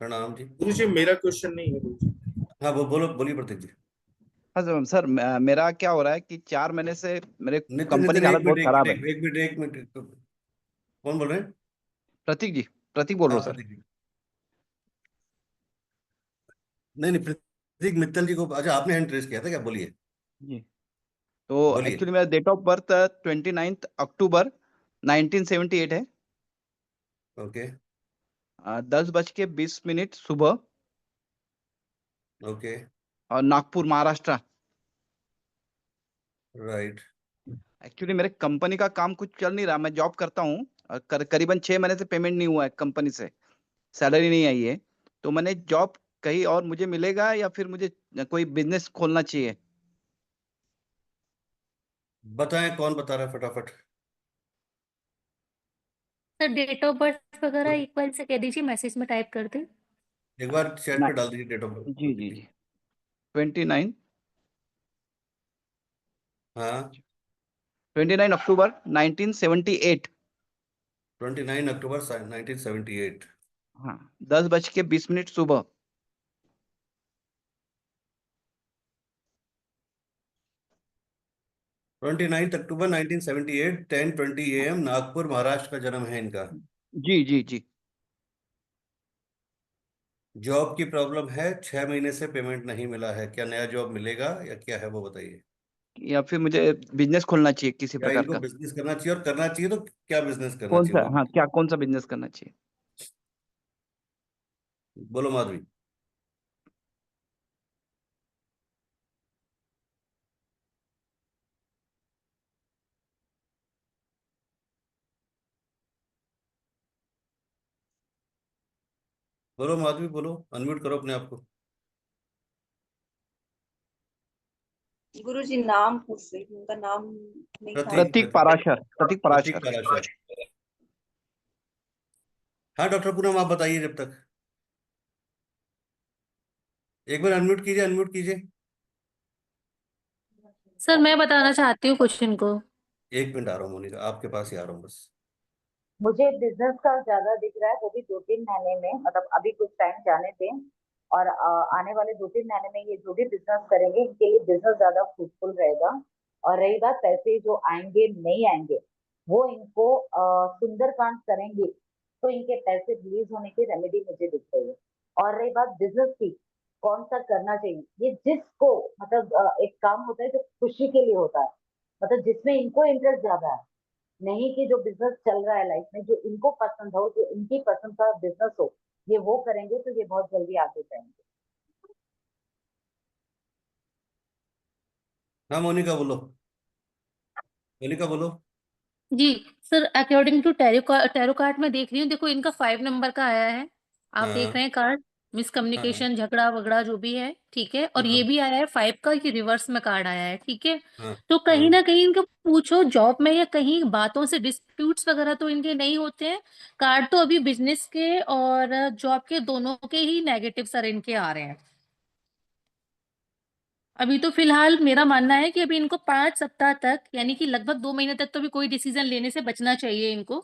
प्रणाम जी। गुरु जी मेरा क्वेश्चन नहीं है गुरु जी। हाँ, वो बोलो, बोलिए प्रतीक जी। हाँ सर, मेरा क्या हो रहा है कि 4 महीने से मेरे नितिन, कंपनी नितिन की एक हालत मिनट, बहुत खराब है। एक मिनट, कौन बोल रहे हैं? प्रतीक जी, प्रतीक बोल रहा हाँ हूँ सर। प्रतीक जी। नहीं नहीं, प्रतीक मित्तल जी को, अच्छा आपने हैंड रेज किया था क्या? बोलिए जी। तो बोलिए। एक्चुअली मेरा डेट ऑफ बर्थ 29 अक्टूबर 1978 है। ओके 10:20 सुबह, ओके और नागपुर, महाराष्ट्र। राइट। एक्चुअली मेरे कंपनी का काम कुछ चल नहीं रहा, मैं जॉब करता हूँ, करीबन 6 महीने से पेमेंट नहीं हुआ है कंपनी से, सैलरी नहीं आई है। तो मैंने जॉब कहीं और मुझे मिलेगा, या फिर मुझे कोई बिजनेस खोलना चाहिए? बताएं कौन बता रहा है फटाफट। सर डेट ऑफ बर्थ वगैरह एक बार से कह दीजिए, मैसेज में टाइप कर दे। एक बार चैट ना, पे डाल दीजिए date of ji ji birth. Ji, 29 हाँ, 29 अक्टूबर 1978। 29 अक्टूबर 1978। हाँ, 10:20 सुबह। 29 अक्टूबर 1978, 10:20 AM, नागपुर महाराष्ट्र का जन्म है इनका। जी जी जी। जॉब की प्रॉब्लम है, 6 महीने से पेमेंट नहीं मिला है, क्या नया जॉब मिलेगा या क्या है वो बताइए। या फिर मुझे बिजनेस खोलना चाहिए किसी क्या प्रकार इनको का? बिजनेस करना चाहिए, और करना चाहिए तो क्या बिजनेस करना कौन चाहिए सा, वो हाँ, बताइए। क्या कौन सा बिजनेस करना चाहिए? बोलो माधवी। बोलो माधवी, बोलो, अनम्यूट करो अपने आप को। गुरु जी नाम पूछ रही हूँ, उनका नाम नहीं था। प्रतीक, प्रतीक प्रतीक। पाराशर, प्रतीक प्रतीक पाराशर। पाराशर। हाँ डॉक्टर पूनम, आप बताइए जब तक। एक बार अनम्यूट कीजिए, अनम्यूट कीजिए। सर मैं बताना चाहती हूँ कुछ इनको। एक मिनट आ रहा हूँ मोनिका, आपके पास ही आ रहा हूँ बस। मुझे बिजनेस का ज्यादा दिख रहा है, वो भी 2-3 महीने में, मतलब अभी कुछ टाइम जाने दें, और आने वाले 2-3 महीने में ये जो भी बिजनेस करेंगे इनके लिए बिजनेस ज्यादा फ्रूटफुल रहेगा। और रही बात पैसे जो आएंगे नहीं आएंगे, वो इनको सुंदरकांड करेंगे तो इनके पैसे रिलीज होने की रेमेडी मुझे दिख रही है। और रही बात बिजनेस की, कौन सा करना चाहिए, ये जिसको मतलब एक काम होता है जो खुशी के लिए होता है, मतलब जिसमें इनको इंटरेस्ट ज्यादा है, नहीं कि जो बिजनेस चल रहा है लाइफ में जो इनको पसंद हो, जो इनकी पसंद का बिजनेस हो, ये वो करेंगे तो ये बहुत जल्दी आगे जाएंगे। हाँ मोनिका बोलो, मोनिका बोलो। Ji sir, according to tarot card में देख रही हूँ, देखो इनका 5 नंबर का आया है, आप देख हाँ रहे हैं कार्ड, हाँ मिसकम्युनिकेशन, झगड़ा वगड़ा जो भी है, ठीक है। और ये हाँ भी आया है 5 का, कि रिवर्स में कार्ड आया है, ठीक है। हाँ तो कहीं हाँ। ना कहीं इनको पूछो जॉब में या कहीं बातों से डिस्प्यूट्स वगैरह तो इनके नहीं होते हैं। कार्ड तो अभी बिजनेस के और जॉब के दोनों के ही नेगेटिव सर इनके आ रहे हैं। अभी तो फिलहाल मेरा मानना है कि अभी इनको 5 सप्ताह तक, यानी कि लगभग 2 महीने तक तो अभी कोई डिसीजन लेने से बचना चाहिए इनको।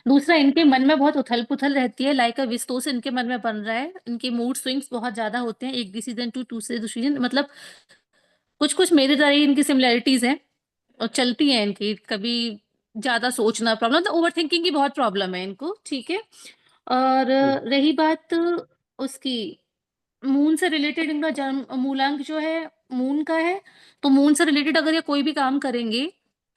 दूसरा, इनके मन में बहुत उथल पुथल रहती है, लाइक विस्तोष इनके मन में बन रहा है, इनके मूड स्विंग्स बहुत ज्यादा होते हैं, एक डिसीजन टू दूसरे डिसीजन, मतलब कुछ कुछ मेरे तरह ही इनकी सिमिलैरिटीज हैं और चलती हैं इनकी। कभी ज्यादा सोचना प्रॉब्लम, तो ओवर थिंकिंग की बहुत प्रॉब्लम है इनको, ठीक है। और रही बात उसकी, मून से रिलेटेड इनका जन्म मूलांक जो है मून का है, तो मून से रिलेटेड अगर ये कोई भी काम करेंगे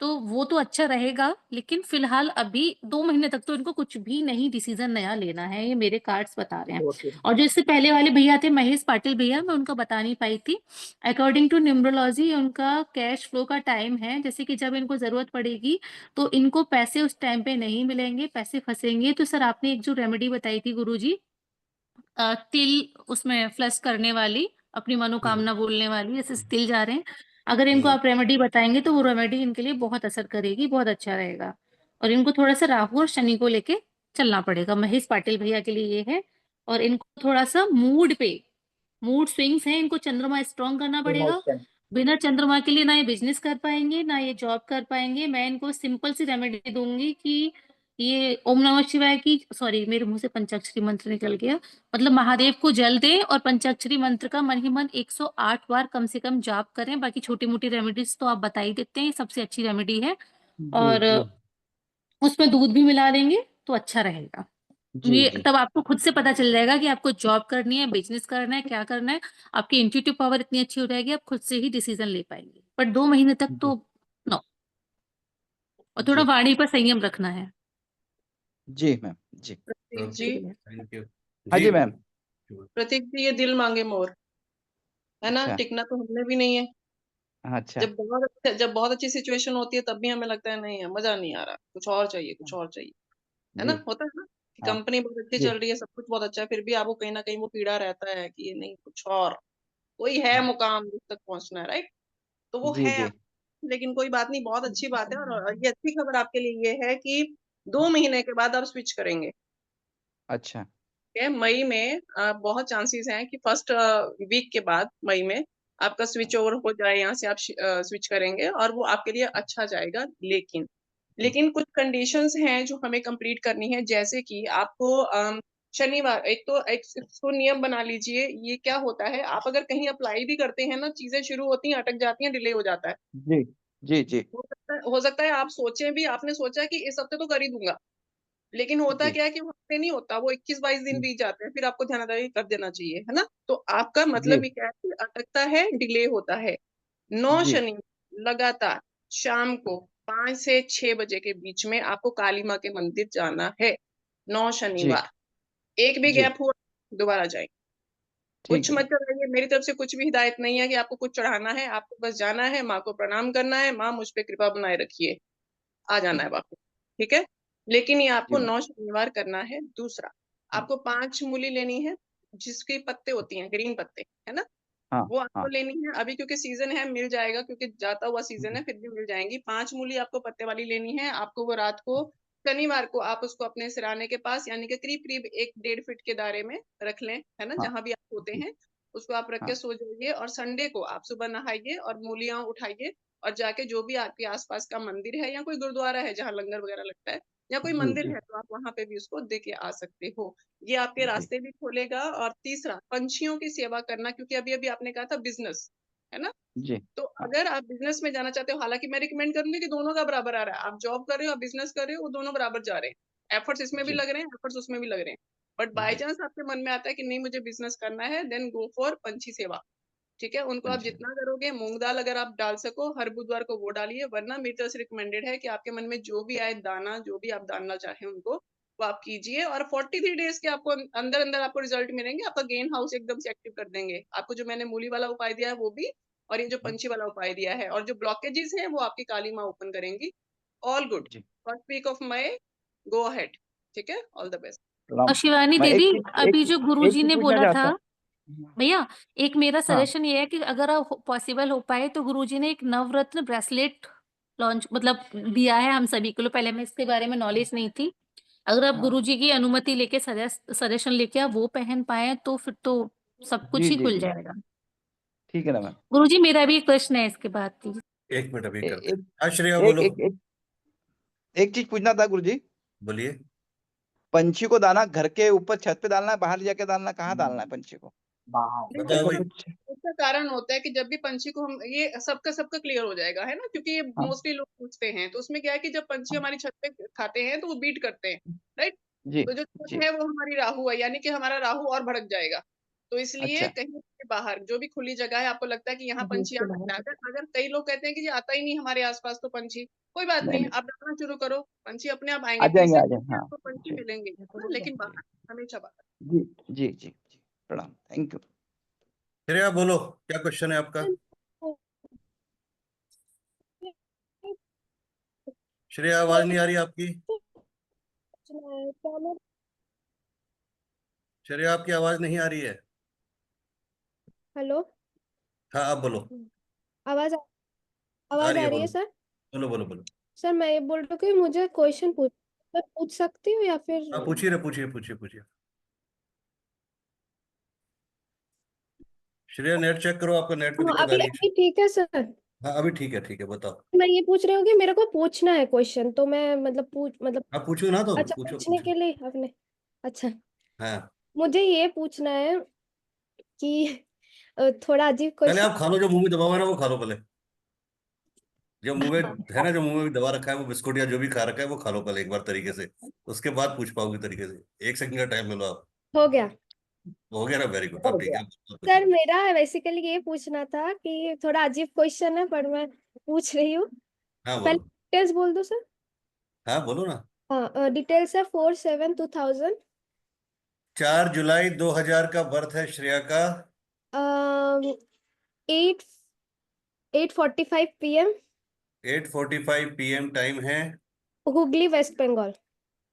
तो वो तो अच्छा रहेगा, लेकिन फिलहाल अभी 2 महीने तक तो इनको कुछ भी नहीं डिसीजन नया लेना है, ये मेरे कार्ड्स बता रहे हैं। ओके। और जो इससे पहले वाले भैया थे महेश पाटिल भैया, मैं उनका बता नहीं पाई थी। अकॉर्डिंग टू न्यूमरोलॉजी उनका कैश फ्लो का टाइम है, जैसे कि जब इनको जरूरत पड़ेगी तो इनको पैसे उस टाइम पे नहीं मिलेंगे, पैसे फंसेंगे। तो सर आपने एक जो रेमेडी बताई थी गुरुजी, तिल उसमें फ्लश करने वाली, अपनी मनोकामना बोलने वाली, जैसे तिल जा रहे हैं, अगर इनको हम्म। आप रेमेडी बताएंगे तो वो रेमेडी इनके लिए बहुत असर करेगी, बहुत अच्छा रहेगा। और इनको थोड़ा सा राहु और शनि को लेके चलना पड़ेगा, महेश पाटिल भैया के लिए ये है। और इनको थोड़ा सा मूड पे, मूड स्विंग्स हैं, इनको चंद्रमा स्ट्रॉन्ग करना पड़ेगा। इमोशन। बिना चंद्रमा के लिए ना ये बिजनेस कर पाएंगे ना ये जॉब कर पाएंगे। मैं इनको सिंपल सी रेमेडी दूंगी कि ये ओम नमः शिवाय की, सॉरी मेरे मुंह से पंचाक्षरी मंत्र निकल गया, मतलब महादेव को जल दें और पंचाक्षरी मंत्र का मन ही मन 108 बार कम से कम जाप करें। बाकी छोटी मोटी रेमेडीज तो आप बता ही देते हैं, ये सबसे अच्छी रेमेडी है। जी और जी उसमें दूध भी मिला देंगे तो अच्छा रहेगा। जी ये जी तब आपको खुद से पता चल जाएगा कि आपको जॉब करनी है, बिजनेस करना है, क्या करना है। आपकी इंट्यूटिव पावर इतनी अच्छी हो जाएगी, आप खुद से ही डिसीजन ले पाएंगे। पर 2 महीने तक जी तो नो। और थोड़ा जी वाणी पर संयम रखना है। जी मैम जी। प्रतीक ओके, जी, शुक्रिया। Thank you. हाँ जी। जी मैम। प्रतीक जी, ये दिल मांगे मोर है ना, अच्छा टिकना तो हमने भी नहीं है। अच्छा जब बहुत अच्छी सिचुएशन होती है तब भी हमें लगता है नहीं है, मजा नहीं आ रहा, कुछ और चाहिए, कुछ और चाहिए, है ना, जी होता है ना कि हाँ कंपनी बहुत अच्छी जी चल रही है, सब कुछ बहुत अच्छा है, फिर भी आपको कहीं ना कहीं वो पीड़ा रहता है कि ये नहीं, कुछ और कोई है हाँ मुकाम जिस तक पहुंचना है, राइट। तो वो जी है, जी लेकिन कोई बात नहीं, बहुत अच्छी बात है। और ये अच्छी खबर आपके लिए ये है कि 2 महीने के बाद आप स्विच करेंगे। अच्छा है मई में बहुत चांसेस हैं कि फर्स्ट वीक के बाद मई में आपका स्विच ओवर हो जाए, यहाँ से आप स्विच करेंगे और वो आपके लिए अच्छा जाएगा। लेकिन कुछ कंडीशंस हैं जो हमें कंप्लीट करनी है, जैसे कि आपको शनिवार, एक इसको नियम बना लीजिए। ये क्या होता है, आप अगर कहीं अप्लाई भी करते हैं ना, चीजें शुरू होती हैं, अटक जाती हैं, डिले हो जाता है। जी जी जी हो सकता है आप सोचें भी, आपने सोचा कि इस हफ्ते तो कर ही दूंगा, लेकिन होता जी क्या है कि वो हफ्ते नहीं होता, वो 21-22 दिन बीत जाते हैं, फिर आपको ध्यान आता है कि कर देना चाहिए, है ना। तो आपका जी मतलब ये क्या है कि अटकता है, डिले होता है। 9 जी शनि लगातार शाम को 5 से 6 बजे के बीच में आपको काली माँ के मंदिर जाना है। 9 जी शनिवार, एक भी जी गैप हुआ दोबारा जाए, ठीक कुछ है मत कराइए, मेरी तरफ से कुछ भी हिदायत नहीं है कि आपको कुछ चढ़ाना है, आपको बस जाना है, माँ को प्रणाम करना है, माँ मुझ पे कृपा बनाए रखिए, आ जाना है वापस, ठीक है। लेकिन ये जी आपको मैम 9 शनिवार करना है। दूसरा, आपको 5 मूली लेनी है, जिसके पत्ते होती हैं ग्रीन पत्ते, है ना, हाँ वो आपको हाँ लेनी है। अभी क्योंकि सीजन है, मिल जाएगा, क्योंकि जाता हुआ सीजन है, फिर भी मिल जाएंगी। 5 मूली आपको पत्ते वाली लेनी है। आपको वो रात को, शनिवार को आप उसको अपने सिराने के पास, यानी कि करीब करीब 1-1.5 फीट के दायरे में रख लें, है ना, हाँ जहां भी आप सोते जी हैं, उसको आप रख के हाँ सो जाइए। और संडे को आप सुबह नहाइए और मूलियां उठाइए, और जाके जो भी आपके आसपास का मंदिर है या कोई गुरुद्वारा है जहाँ लंगर वगैरह लगता है, या कोई जी मंदिर जी है, तो आप वहां पे भी उसको दे के आ सकते हो। ये आपके जी रास्ते भी खोलेगा। और तीसरा, पंछियों की सेवा करना, क्योंकि अभी अभी आपने कहा था बिजनेस, है ना। जी तो हाँ अगर आप बिजनेस में जाना चाहते हो, हालांकि मैं रिकमेंड करूंगी कि दोनों का बराबर आ रहा है, आप जॉब कर रहे हो, आप बिजनेस कर रहे हो, वो दोनों बराबर जा रहे हैं, एफर्ट्स इसमें भी जी लग रहे हैं, एफर्ट्स उसमें भी लग रहे हैं। बट बाय जी चांस आपके मन में आता है कि नहीं मुझे बिजनेस करना है, देन गो फॉर पंछी सेवा, ठीक है। उनको आप पंछी जितना करोगे, मूंग दाल अगर आप डाल सको हर बुधवार को वो डालिए, वरना मेरी तरफ से रिकमेंडेड है कि आपके मन में जो भी आए दाना, जो भी आप डालना चाहें उनको, वो आप कीजिए। और 43 डेज के आपको अंदर अंदर आपको रिजल्ट मिलेंगे, आपका गेन हाउस एकदम से एक्टिव कर देंगे। आपको जो मैंने मूली वाला उपाय दिया है वो भी, और ये जो पंछी वाला उपाय दिया है, और जो ब्लॉकेजेस हैं वो आपकी काली माँ ओपन करेंगी। All good. जी first week of May, go ahead. ठीक है, ऑल द बेस्ट। और प्रणाम। शिवानी मैं दीदी, एक अभी जो चीज गुरुजी ने पूछना बोला चाहता था हूँ। भैया, एक मेरा हाँ सजेशन ये है कि अगर पॉसिबल हो पाए तो गुरुजी ने एक नवरत्न ब्रेसलेट लॉन्च मतलब दिया है हम सभी को। पहले मैं इसके बारे में नॉलेज नहीं थी। अगर आप हाँ गुरुजी की अनुमति लेके सजेशन लेके आप वो पहन पाए तो फिर तो सब कुछ जी ही जी खुल जी जाएगा। ठीक है ना मैम। गुरुजी, मेरा भी एक प्रश्न है इसके बाद की। एक मिनट अभी ए- करते हैं। एक हाँ श्रेया एक बोलो। एक एक एक चीज पूछना था गुरुजी। बोलिए। पंछी को दाना घर के ऊपर छत पे डालना है, बाहर जाके डालना है, कहाँ डालना है पंछी को? नहीं, बताओ ऐसा भाई। कुछ। उसका कारण होता है कि जब भी पंछी को हम, ये सबका क्लियर हो जाएगा है ना, क्योंकि ये हाँ मोस्टली लोग पूछते हैं। तो उसमें क्या है कि जब पंछी हमारी छत पे खाते हैं तो वो बीट करते हैं, राइट। जी तो जो छत जी है वो हमारी राहु है, यानी कि हमारा राहु और भड़क जाएगा। तो इसलिए अच्छा कहीं के बाहर जो भी खुली जगह है, आपको लगता है कि यहाँ पंछी आ सकता है, अगर कई लोग कहते हैं कि ये आता ही नहीं हमारे आसपास तो पंछी, कोई बात नहीं नहीं, नहीं आप डालना शुरू करो, पंछी अपने आप आ आएंगे। जाएंगे तीसरे आ दिन जाएंगे से हाँ आपको पंछी जी मिलेंगे, हाँ, लेकिन बाहर, हमेशा बाहर। जी जी जी जी प्रणाम थैंक यू। श्रेया बोलो, क्या क्वेश्चन है आपका? श्रेया आवाज नहीं आ रही आपकी। श्रेया आपकी आवाज नहीं आ रही है। हेलो, हाँ आप बोलो। आवाज आ आवाज रही आ है, रही है बोलो सर? बोलो बोलो बोलो। सर मैं ये बोल रही हूँ कि मुझे क्वेश्चन मैं पूछ सकती हूँ या फिर? हाँ पूछिए ना, पूछिए पूछिए पूछिए। श्रेया नेट चेक करो, आपका नेट में हाँ, दिक्कत आ अभी रही है। अभी ठीक है सर। हाँ अभी ठीक है बताओ। मैं ये पूछ रही हूँ कि मेरे को पूछना है क्वेश्चन, तो मैं मतलब आप पूछो ना, तो अच्छा, पूछो पूछने पूछो। के लिए आपने, अच्छा, हाँ मुझे ये पूछना है कि थोड़ा अजीब पहले क्वेश्चन। आप खा लो, जो मुंह में दबा हुआ है ना वो खा लो पहले। जो मुंह में है ना, जो मुंह में दबा रखा है वो बिस्कुट या जो भी खा रखा है वो खा लो पहले एक बार तरीके से। उसके बाद पूछ पाओगे तरीके से। 1 सेकंड का टाइम ले लो आप। हो गया हो गया ना, वेरी गुड, अब ठीक है, अब पूछो। सर। मेरा बेसिकली ये पूछना था कि थोड़ा अजीब क्वेश्चन है पर मैं पूछ रही हूँ। हाँ पहले बोलो। डिटेल्स बोल दो सर। हाँ बोलो ना। हाँ, डिटेल्स है 4/7/2000, 4 जुलाई 2000 का बर्थ है श्रेया का। 8:45 PM, 8:45 PM टाइम है। हुगली वेस्ट बंगाल।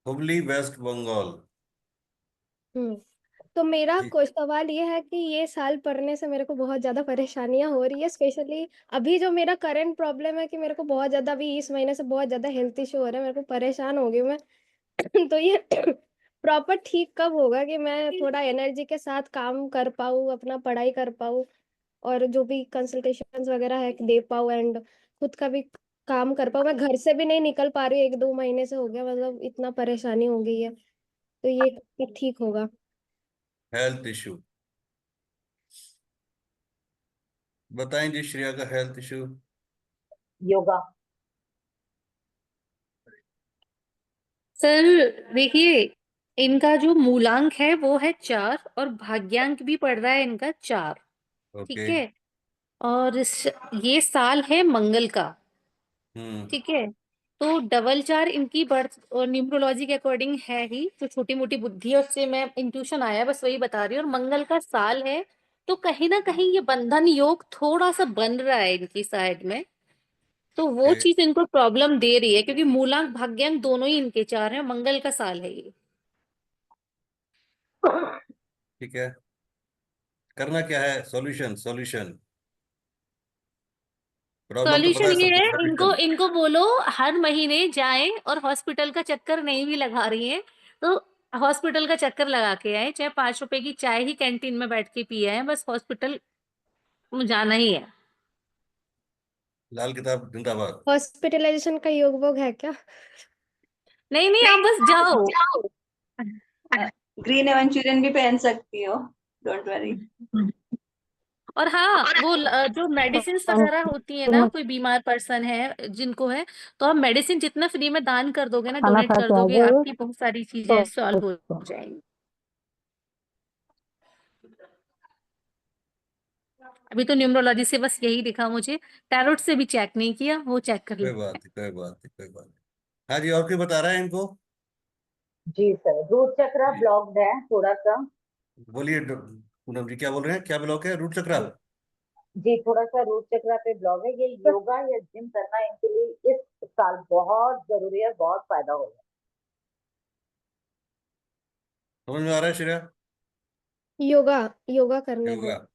हुगली वेस्ट बंगाल। हम्म। तो मेरा जी। कोई सवाल ये है कि ये साल पढ़ने से मेरे को बहुत ज्यादा परेशानियां हो रही है, स्पेशली अभी जो मेरा करंट प्रॉब्लम है कि मेरे को बहुत ज्यादा अभी इस महीने से बहुत ज्यादा हेल्थ इशू हो रहा है, मेरे को परेशान हो गई मैं। तो ये प्रॉपर ठीक कब होगा कि मैं थोड़ा एनर्जी के साथ काम कर पाऊँ, अपना पढ़ाई कर पाऊँ, और जो भी कंसल्टेशंस वगैरह है दे पाऊँ, एंड खुद का भी काम कर पाऊँ। मैं घर से भी नहीं निकल पा रही हूँ, 1-2 महीने से हो गया, मतलब इतना परेशानी हो गई है। तो ये कब ठीक होगा? हेल्थ इशू बताएं जी, श्रेया का हेल्थ इशू। योगा। सर देखिए, इनका जो मूलांक है वो है 4 और भाग्यांक भी पड़ रहा है इनका 4। ओके। ठीक है। और ये साल है मंगल का। हम्म। ठीक है। तो डबल 4 इनकी बर्थ और न्यूमरोलॉजी के अकॉर्डिंग है ही, तो छोटी मोटी बुद्धि है उससे मैं इंट्यूशन आया, बस वही बता रही हूँ। और मंगल का साल है, तो कहीं ना कहीं ये बंधन योग थोड़ा सा बन रहा है इनकी साइड में। तो वो ओके चीज इनको प्रॉब्लम दे रही है, क्योंकि मूलांक भाग्यांक दोनों ही इनके 4 हैं, मंगल का साल है ये। ठीक है, करना क्या है? Solution solution. प्रॉब्लम तो पता सॉल्यूशन है ये सबको, है, इनको मेडिकल। इनको बोलो हर महीने जाएं और हॉस्पिटल का चक्कर नहीं भी लगा रही है तो हॉस्पिटल का चक्कर लगा के आए, चाहे 5 रुपए की चाय ही कैंटीन में बैठ के पिए आए, बस हॉस्पिटल जाना ही है। लाल किताब जिंदाबाद। हॉस्पिटलाइजेशन का योग वोग है क्या? नहीं नहीं, आप बस जाओ। ग्रीन एवेंचुरियन भी पहन सकती हो, डोंट वरी। और हाँ, वो जो मेडिसिन वगैरह होती है ना, कोई बीमार पर्सन है जिनको है, तो आप मेडिसिन जितना फ्री में दान कर दोगे ना, खाना डोनेट खा कर के आ दोगे, गए आपकी बहुत सारी चीजें सॉल्व हो तो जाएंगी। अभी तो न्यूमरोलॉजी से बस यही दिखा मुझे, टैरोट से भी चेक नहीं किया, वो चेक कर कोई लेते हैं। बात नहीं, कोई बात नहीं, कोई बात नहीं। हाँ जी, और कोई बता रहा है इनको? जी सर, रूट चक्रा जी ब्लॉक्ड है थोड़ा सा। बोलिए। पूनम जी क्या बोल रहे हैं, क्या ब्लॉक है? रूट चक्रा। जी, थोड़ा सा रूट चक्रा पे ब्लॉक है। ये योगा या जिम करना इनके लिए इस साल बहुत जरूरी है, बहुत फायदा होगा। समझ में आ रहा है श्रेया? योगा योगा करने योगा। हैं।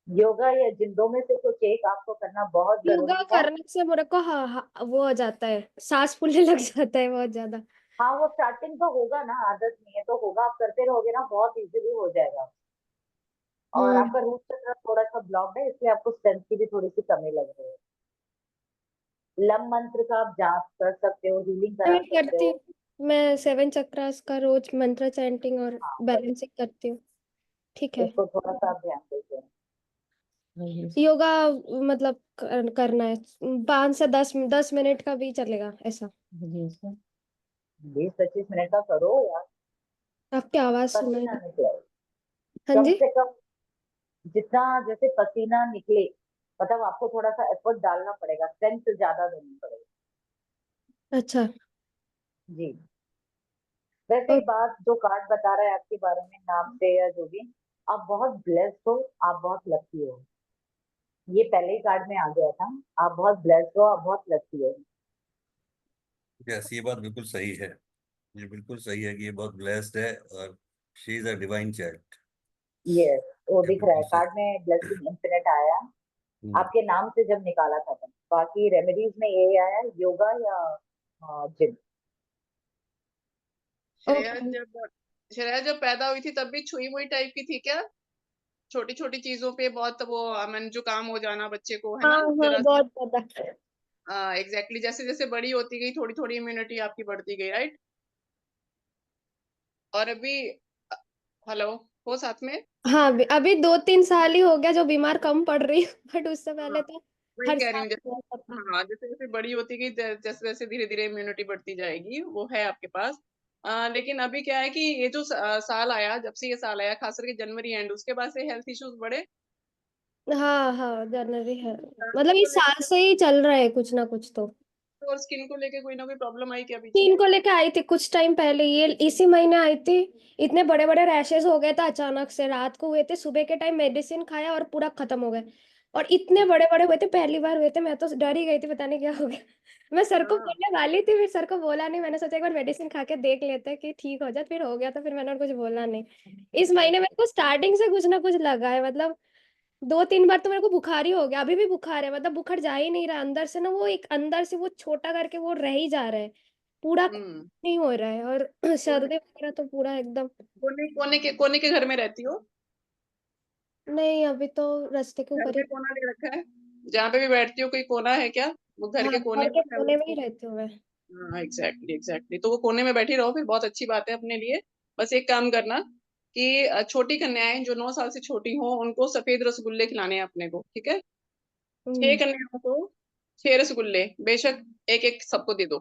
योगा या जिम, दो में से कुछ एक आपको करना बहुत योगा जरूरी है। करने से मेरे को वो हो जाता है, सांस फूलने लग जाता है बहुत ज्यादा। हाँ, वो स्टार्टिंग तो होगा ना, आदत नहीं है तो होगा, आप करते रहोगे ना बहुत इजीली हो जाएगा। और आपका रूट चक्र थोड़ा सा ब्लॉक है, इसलिए आपको स्ट्रेंथ की भी थोड़ी सी कमी लग रही है। लम मंत्र का आप जाप कर सकते हो, हीलिंग करा मैं सकते करती हो। हूँ, मैं 7 चक्रास का रोज मंत्र चैंटिंग और हाँ, बैलेंसिंग करती हूँ। ठीक है। इसको थोड़ा सा आप ध्यान दीजिए। योगा मतलब करना है 5 से 10 मिनट का भी चलेगा ऐसा। 20-25 मिनट का करो यार, आपकी आवाज सुनाई पसीना नहीं। निकले हाँ कम जी। से कम। जितना जैसे पसीना निकले, मतलब आपको थोड़ा सा एफर्ट डालना पड़ेगा, स्ट्रेंथ ज्यादा देनी पड़ेगी। अच्छा। जी। वैसे एक बात, जो कार्ड बता रहा है आपके बारे में नाम से या जो भी, आप बहुत ब्लेस्ड हो, आप बहुत लकी हो। ये पहले ही कार्ड में आ गया था। आप बहुत ब्लेस्ड हो, आप बहुत लकी हो। यस, ये बात बिल्कुल सही है। ये बिल्कुल सही है कि ये बहुत ब्लेस्ड है और she is a divine child. Yes, वो ये दिख रहा है बिल्कुल सही। कार्ड में, ब्लेसिंग इंफिनिट आया हम्म। आपके नाम से जब निकाला था तब। बाकी रेमेडीज में ये आया, योगा या जिम। श्रेया जब पैदा हुई थी तब भी छुई मुई टाइप की थी क्या? छोटी छोटी चीजों पे बहुत वो मन जुकाम हो जाना बच्चे को, है हाँ ना, हाँ, जरा सा। बहुत ज्यादा। एग्जैक्टली, जैसे जैसे बड़ी होती गई थोड़ी थोड़ी इम्यूनिटी आपकी बढ़ती गई, राइट? और अभी हेलो हो साथ में? हाँ, अभी 2-3 साल ही हो गया जो बीमार कम पड़ रही है, बट उससे हाँ, पहले तो वही हर कह रही साल हूँ, जैसे हुआ था। हाँ जैसे जैसे बड़ी होती गई जैसे जैसे धीरे धीरे इम्यूनिटी बढ़ती जाएगी, वो है आपके पास। लेकिन अभी क्या है कि ये जो साल आया, जब से ये साल आया खास करके जनवरी एंड, उसके बाद से हेल्थ इश्यूज बढ़े। हाँ हाँ, जनवरी है, मतलब सांसों को इस साल से ही चल रहा है कुछ ना कुछ तो। लेके और स्किन को लेके कोई ना कोई प्रॉब्लम आई क्या बीच में? तीन को लेके आई थी कुछ टाइम पहले, ये इसी महीने आई थी। इतने बड़े बड़े रैशेस हो गए थे, अचानक से रात को हुए थे, सुबह के टाइम मेडिसिन खाया और पूरा खत्म हो गए। और इतने बड़े बड़े हुए थे, पहली बार हुए थे, मैं तो डर ही गई थी, पता नहीं क्या हो गया। मैं सर को हाँ बोलने वाली थी, फिर सर को बोला नहीं, मैंने सोचा एक बार मेडिसिन खा के देख लेते हैं कि ठीक हो जाए, फिर हो गया तो फिर मैंने कुछ बोला नहीं। इस महीने मेरे को स्टार्टिंग से कुछ ना कुछ लगा है, मतलब 2-3 बार तो मेरे को बुखार ही हो गया, अभी भी बुखार है, मतलब बुखार जा ही नहीं रहा अंदर से ना, वो एक अंदर से वो छोटा करके वो रह ही जा रहा है, पूरा हम्म। नहीं हो रहा है। और कोने सर्दी वगैरह तो पूरा एकदम। कोने के घर में रहती हो? नहीं, अभी तो रास्ते के घर ऊपर में ही। कोना ले रखा है? जहाँ पे भी बैठती हो कोई कोना है क्या? वो घर हाँ, के कोने घर में के है कोने में ही रहती हूँ मैं। हाँ एग्जैक्टली एग्जैक्टली, तो वो कोने में बैठी रहो, फिर बहुत अच्छी बात है अपने लिए। बस एक काम करना कि छोटी कन्याएं जो 9 साल से छोटी हो उनको सफेद रसगुल्ले खिलाने हैं अपने को, ठीक है? 6 कन्याओं को 6 रसगुल्ले, बेशक एक एक सबको दे दो,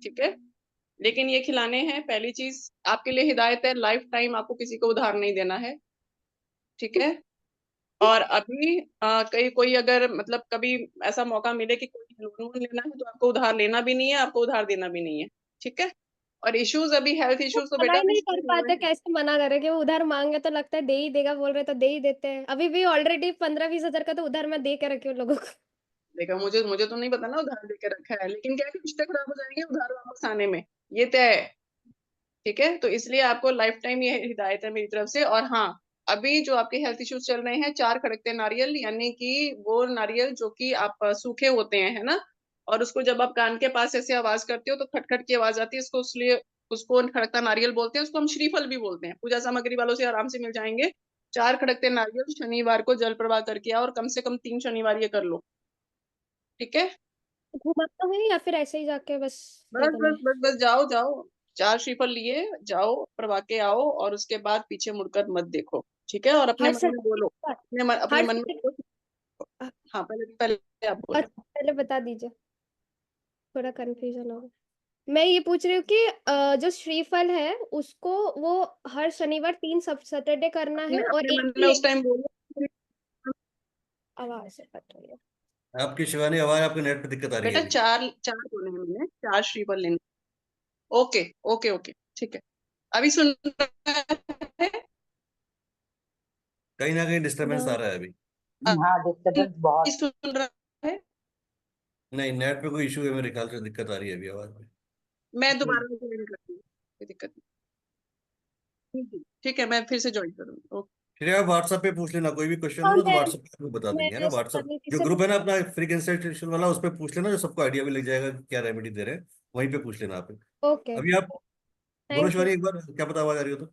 ठीक है? लेकिन ये खिलाने हैं। पहली चीज आपके लिए हिदायत है, लाइफ टाइम आपको किसी को उधार नहीं देना है, ठीक है? और अभी कहीं कोई अगर मतलब कभी ऐसा मौका मिले कि कोई लोन वोन लेना है तो आपको उधार लेना भी नहीं है, आपको उधार देना भी नहीं है, ठीक है? और इश्यूज अभी हेल्थ वो इश्यूज तो मना बेटा ही अभी नहीं कर शुरू हुए पाते, हैं। कैसे मना करें कि वो उधार मांगे तो लगता है दे ही देगा, बोल रहे तो दे ही देते हैं, अभी भी ऑलरेडी 15-20 हजार का तो उधार मैं दे के रखी हूँ लोगों को। देखा, मुझे मुझे तो नहीं पता ना उधार देके रखा है, लेकिन क्या है कि रिश्ते खराब हो जाएंगे उधार वापस आने में, ये तय है, ठीक है? तो इसलिए आपको लाइफ टाइम ये हिदायत है मेरी तरफ से। और हाँ, अभी जो आपके हेल्थ इश्यूज चल रहे हैं, 4 खड़कते नारियल, यानी कि वो नारियल जो कि आप सूखे होते हैं, है ना, और उसको जब आप कान के पास ऐसे आवाज करते हो तो खटखट की आवाज आती है, इसको इसलिए उसको खड़कता नारियल बोलते हैं। उसको हम श्रीफल भी बोलते हैं, पूजा सामग्री वालों से आराम से मिल जाएंगे। 4 खड़कते नारियल शनिवार को जल प्रवाह करके आओ, और कम से कम 3 शनिवार ये कर लो, ठीक है? घुमाता है या फिर ऐसे ही जाके बस दे बस देना बस है? बस बस जाओ जाओ, 4 श्रीफल लिए जाओ, प्रभा के आओ, और उसके बाद पीछे मुड़कर मत देखो, ठीक है? और अपने हर मन में सैटरडे बोलो, पर? अपने हर मन में सैटरडे? बोलो। हाँ, पहले पहले आप बोलो। अच्छा, पहले बता दीजिए, थोड़ा कंफ्यूजन होगा। मैं ये पूछ रही हूँ कि जो श्रीफल है उसको वो हर शनिवार 3 सब सैटरडे करना अपने है, और अपने एक मन में ही उस टाइम बोलो। आवाज से कट रही है। आपकी शिवानी आवाज, आपके नेट पे दिक्कत आ रही है बेटा अभी। 4 बोले हैं मैंने, 4 श्रीफल लेने। ओके ओके ओके, ठीक है। अभी सुन रहा है? कहीं ना कहीं डिस्टरबेंस आ हाँ, रहा है अभी। हाँ डिस्टर्बेंस बहुत सुन रहा है? नहीं, नेट पे कोई इशू है, मेरे ख्याल से दिक्कत आ रही है अभी आवाज में। मैं दोबारा ज्वाइन करती हूँ, कोई दिक्कत नहीं। ठीक है, मैं फिर से ज्वाइन करूंगी। ओके। फिर आप व्हाट्सएप पे पूछ लेना, कोई भी क्वेश्चन हाँ हो ना तो मैं व्हाट्सएप पे आपको बता देंगे, है ना। व्हाट्सएप जो ग्रुप है ना अपना फ्री कंसल्टेशन वाला, उस पर पूछ लेना, जो सबको आइडिया भी लग जाएगा कि क्या रेमेडी दे रहे हैं, वहीं पे पूछ लेना आप। ओके अभी आप बोलो थैंक यू। शिवानी, एक बार क्या पता आवाज आ रही हो तो।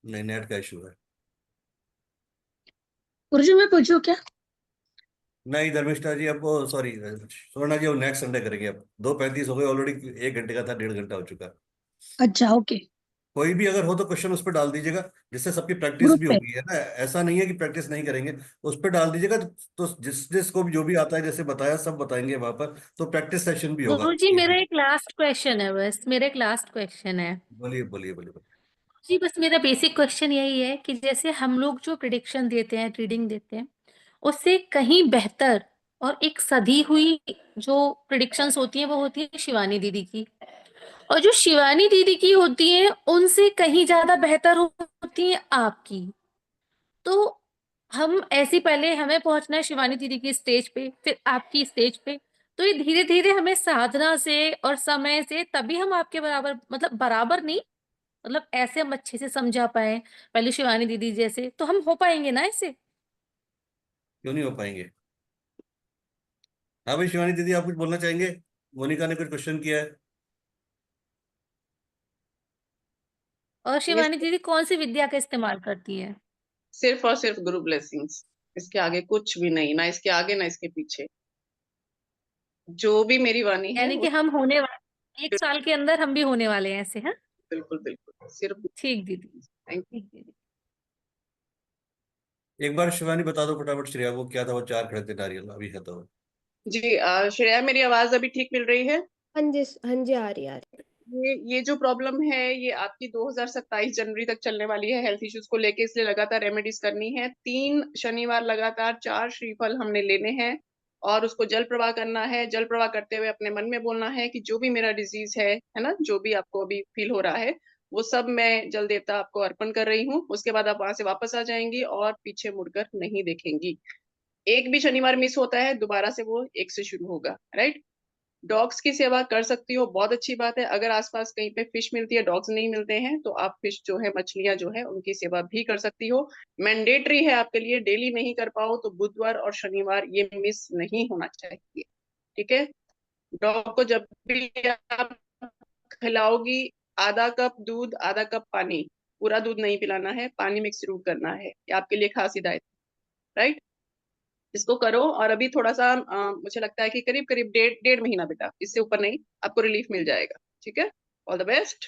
नहीं, नेट का इशू है। गुरुजी मैं पूछूं क्या? नहीं धर्मिष्ठा जी, अब सॉरी सुवर्णा जी, अब नेक्स्ट संडे करेंगे। अब 2:35 हो गए ऑलरेडी, 1 घंटे का था, 1.5 घंटा हो चुका। अच्छा ओके। कोई भी अगर हो तो क्वेश्चन उस पर डाल दीजिएगा, जिससे सबकी प्रैक्टिस ग्रुप भी पे। होगी, है ना। ऐसा नहीं है कि प्रैक्टिस नहीं करेंगे, उस पर डाल दीजिएगा तो जिसको भी जो भी आता है, जैसे बताया सब बताएंगे वहां पर, तो प्रैक्टिस सेशन भी होगा। गुरुजी मेरा एक लास्ट क्वेश्चन है, बस मेरा एक लास्ट क्वेश्चन है बोलिए बोलिए बोलिए बोलिए। जी। बस मेरा बेसिक क्वेश्चन यही है कि जैसे हम लोग जो प्रिडिक्शन देते हैं, रीडिंग देते हैं, उससे कहीं बेहतर और एक सधी हुई जो प्रिडिक्शंस होती हैं वो होती है शिवानी दीदी की, और जो शिवानी दीदी की होती हैं उनसे कहीं ज्यादा बेहतर होती है आपकी। तो हम ऐसे पहले हमें पहुंचना है शिवानी दीदी की स्टेज पे, फिर आपकी स्टेज पे। तो ये धीरे धीरे हमें साधना से और समय से तभी हम आपके बराबर, मतलब बराबर नहीं, मतलब ऐसे हम अच्छे से समझा पाए पहले शिवानी दीदी जैसे, तो हम हो पाएंगे ना ऐसे। क्यों नहीं हो पाएंगे। हाँ भाई शिवानी दीदी, आप कुछ बोलना चाहेंगे? मोनिका ने कुछ क्वेश्चन किया है। और ये शिवानी दीदी कौन सी विद्या का इस्तेमाल करती है? सिर्फ और सिर्फ गुरु ब्लेसिंग्स, इसके आगे कुछ भी नहीं, ना इसके आगे ना इसके पीछे। जो भी मेरी वाणी है यानी वो कि हम होने वाले 1 साल के अंदर हम भी होने वाले हैं ऐसे, हाँ। बिल्कुल बिल्कुल सिर्फ। ठीक दीदी, थैंक ठीक दीदी। एक बार शिवानी बता दो फटाफट, श्रेया को क्या था वो 4 खड़े थे नारियल, अभी है तो। जी। श्रेया, मेरी आवाज अभी ठीक मिल रही है? हाँ जी आ रही है। ये जो प्रॉब्लम है ये आपकी 2027 जनवरी तक चलने वाली है, हेल्थ इश्यूज को लेके, इसलिए लगातार रेमेडीज करनी है। 3 शनिवार लगातार 4 श्रीफल हमने लेने हैं और उसको जल प्रवाह करना है। जल प्रवाह करते हुए अपने मन में बोलना है कि जो भी मेरा डिजीज है ना, जो भी आपको अभी फील हो रहा है, वो सब मैं जल देवता आपको अर्पण कर रही हूँ। उसके बाद आप वहां से वापस आ जाएंगी और पीछे मुड़कर नहीं देखेंगी। एक भी शनिवार मिस होता है, दोबारा से वो 1 से शुरू होगा, राइट। डॉग्स की सेवा कर सकती हो, बहुत अच्छी बात है। अगर आसपास कहीं पे फिश मिलती है, डॉग्स नहीं मिलते हैं, तो आप फिश जो है, मछलियां जो है, उनकी सेवा भी कर सकती हो। मैंडेटरी है आपके लिए, डेली नहीं कर पाओ तो बुधवार और शनिवार ये मिस नहीं होना चाहिए, ठीक है। डॉग को जब भी आप खिलाओगी, आधा कप दूध आधा कप पानी, पूरा दूध नहीं पिलाना है, पानी मिक्स जरूर करना है। ये आपके लिए खास हिदायत, राइट। इसको करो। और अभी थोड़ा सा मुझे लगता है कि करीब करीब 1.5 महीना बेटा, इससे ऊपर नहीं, आपको रिलीफ मिल जाएगा, ठीक है। ऑल द बेस्ट,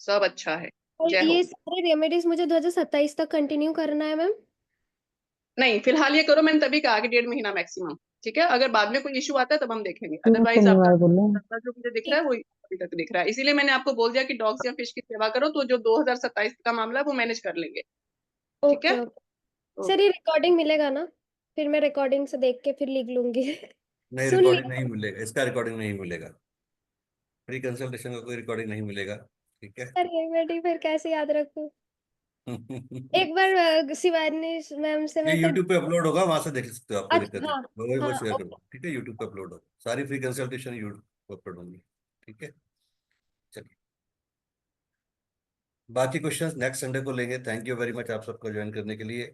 सब अच्छा है। और जय हो। ये सारे रेमेडीज मुझे 2027 तक कंटिन्यू करना है मैम? नहीं, फिलहाल ये करो, मैंने तभी कहा कि 1.5 महीना मैक्सिमम, ठीक है। अगर बाद में कोई इशू आता है तब हम देखेंगे, अदरवाइज आपका जो मुझे दिख रहा है वही अभी तक दिख रहा है। इसीलिए मैंने आपको बोल दिया कि डॉग्स या फिश की सेवा करो, तो जो 2027 का मामला है वो मैनेज कर लेंगे, ठीक है। ओके ओके सर, ये रिकॉर्डिंग मिलेगा ना? फिर मैं रिकॉर्डिंग से देख के फिर लिख लूंगी। नहीं, सुन रिकॉर्डिंग लिया। नहीं मिलेगा, इसका रिकॉर्डिंग नहीं मिलेगा, फ्री कंसल्टेशन का कोई रिकॉर्डिंग नहीं मिलेगा, ठीक है। सर रेमेडी फिर कैसे याद रखूं? एक बार शिवानी मैम से ये मैं फिर। यूट्यूब पे अपलोड होगा, वहां से देख सकते हो आप, कोई दिक्कत अच्छा नहीं, वो हाँ शेयर ओके। करूँगा, ठीक है। यूट्यूब पे अपलोड होगा, सारी फ्री कंसल्टेशन यूट्यूब पे अपलोड होंगी, ठीक है। चलिए, बाकी क्वेश्चंस नेक्स्ट संडे को लेंगे। थैंक यू वेरी मच आप सबको ज्वाइन करने के लिए।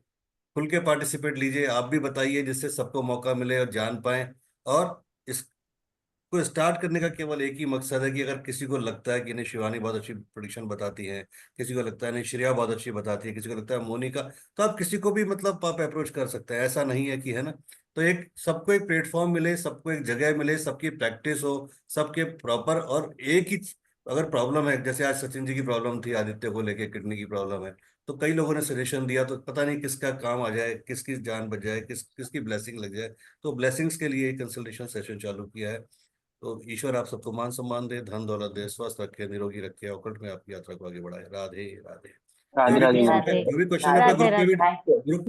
खुल के पार्टिसिपेट लीजिए, आप भी बताइए, जिससे सबको मौका मिले और जान पाए। और इसको स्टार्ट करने का केवल एक ही मकसद है कि अगर किसी को लगता है कि नहीं शिवानी बहुत अच्छी प्रेडिक्शन बताती है, किसी को लगता है नहीं श्रेया बहुत अच्छी बताती है, किसी को लगता है मोनिका, तो आप किसी को भी मतलब आप अप्रोच कर सकते हैं, ऐसा नहीं है कि, है ना। तो एक सबको एक प्लेटफॉर्म मिले, सबको एक जगह मिले, सबकी प्रैक्टिस हो, सबके प्रॉपर, और एक ही अगर प्रॉब्लम है, जैसे आज सचिन जी की प्रॉब्लम थी, आदित्य को लेके किडनी की प्रॉब्लम है, तो कई लोगों ने सजेशन दिया, तो पता नहीं किसका काम आ जाए, किसकी जान बच जाए, किसकी ब्लेसिंग लग जाए। तो ब्लेसिंग्स के लिए कंसल्टेशन सेशन चालू किया है। तो ईश्वर आप सबको मान सम्मान दे, धन दौलत दे, स्वस्थ रखे, निरोगी रखे, औकट में आपकी यात्रा को आगे बढ़ाए। राधे राधे। राधे राधे गुरुजी। जो भी क्वेश्चन है अपना राधे ग्रुप पे राधे, भी, थैंक यू। जो भी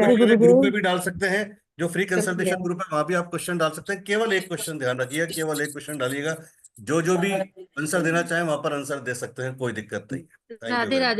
क्वेश्चन है ग्रुप पे भी डाल सकते हैं। जो फ्री शुक्रिया। कंसल्टेशन ग्रुप है वहां भी आप क्वेश्चन डाल सकते हैं। केवल एक क्वेश्चन ध्यान रखिएगा, केवल एक क्वेश्चन डालिएगा। जो भी आंसर देना चाहें वहां पर आंसर दे सकते हैं, कोई दिक्कत नहीं। Thank you Radhe very much. Radhe.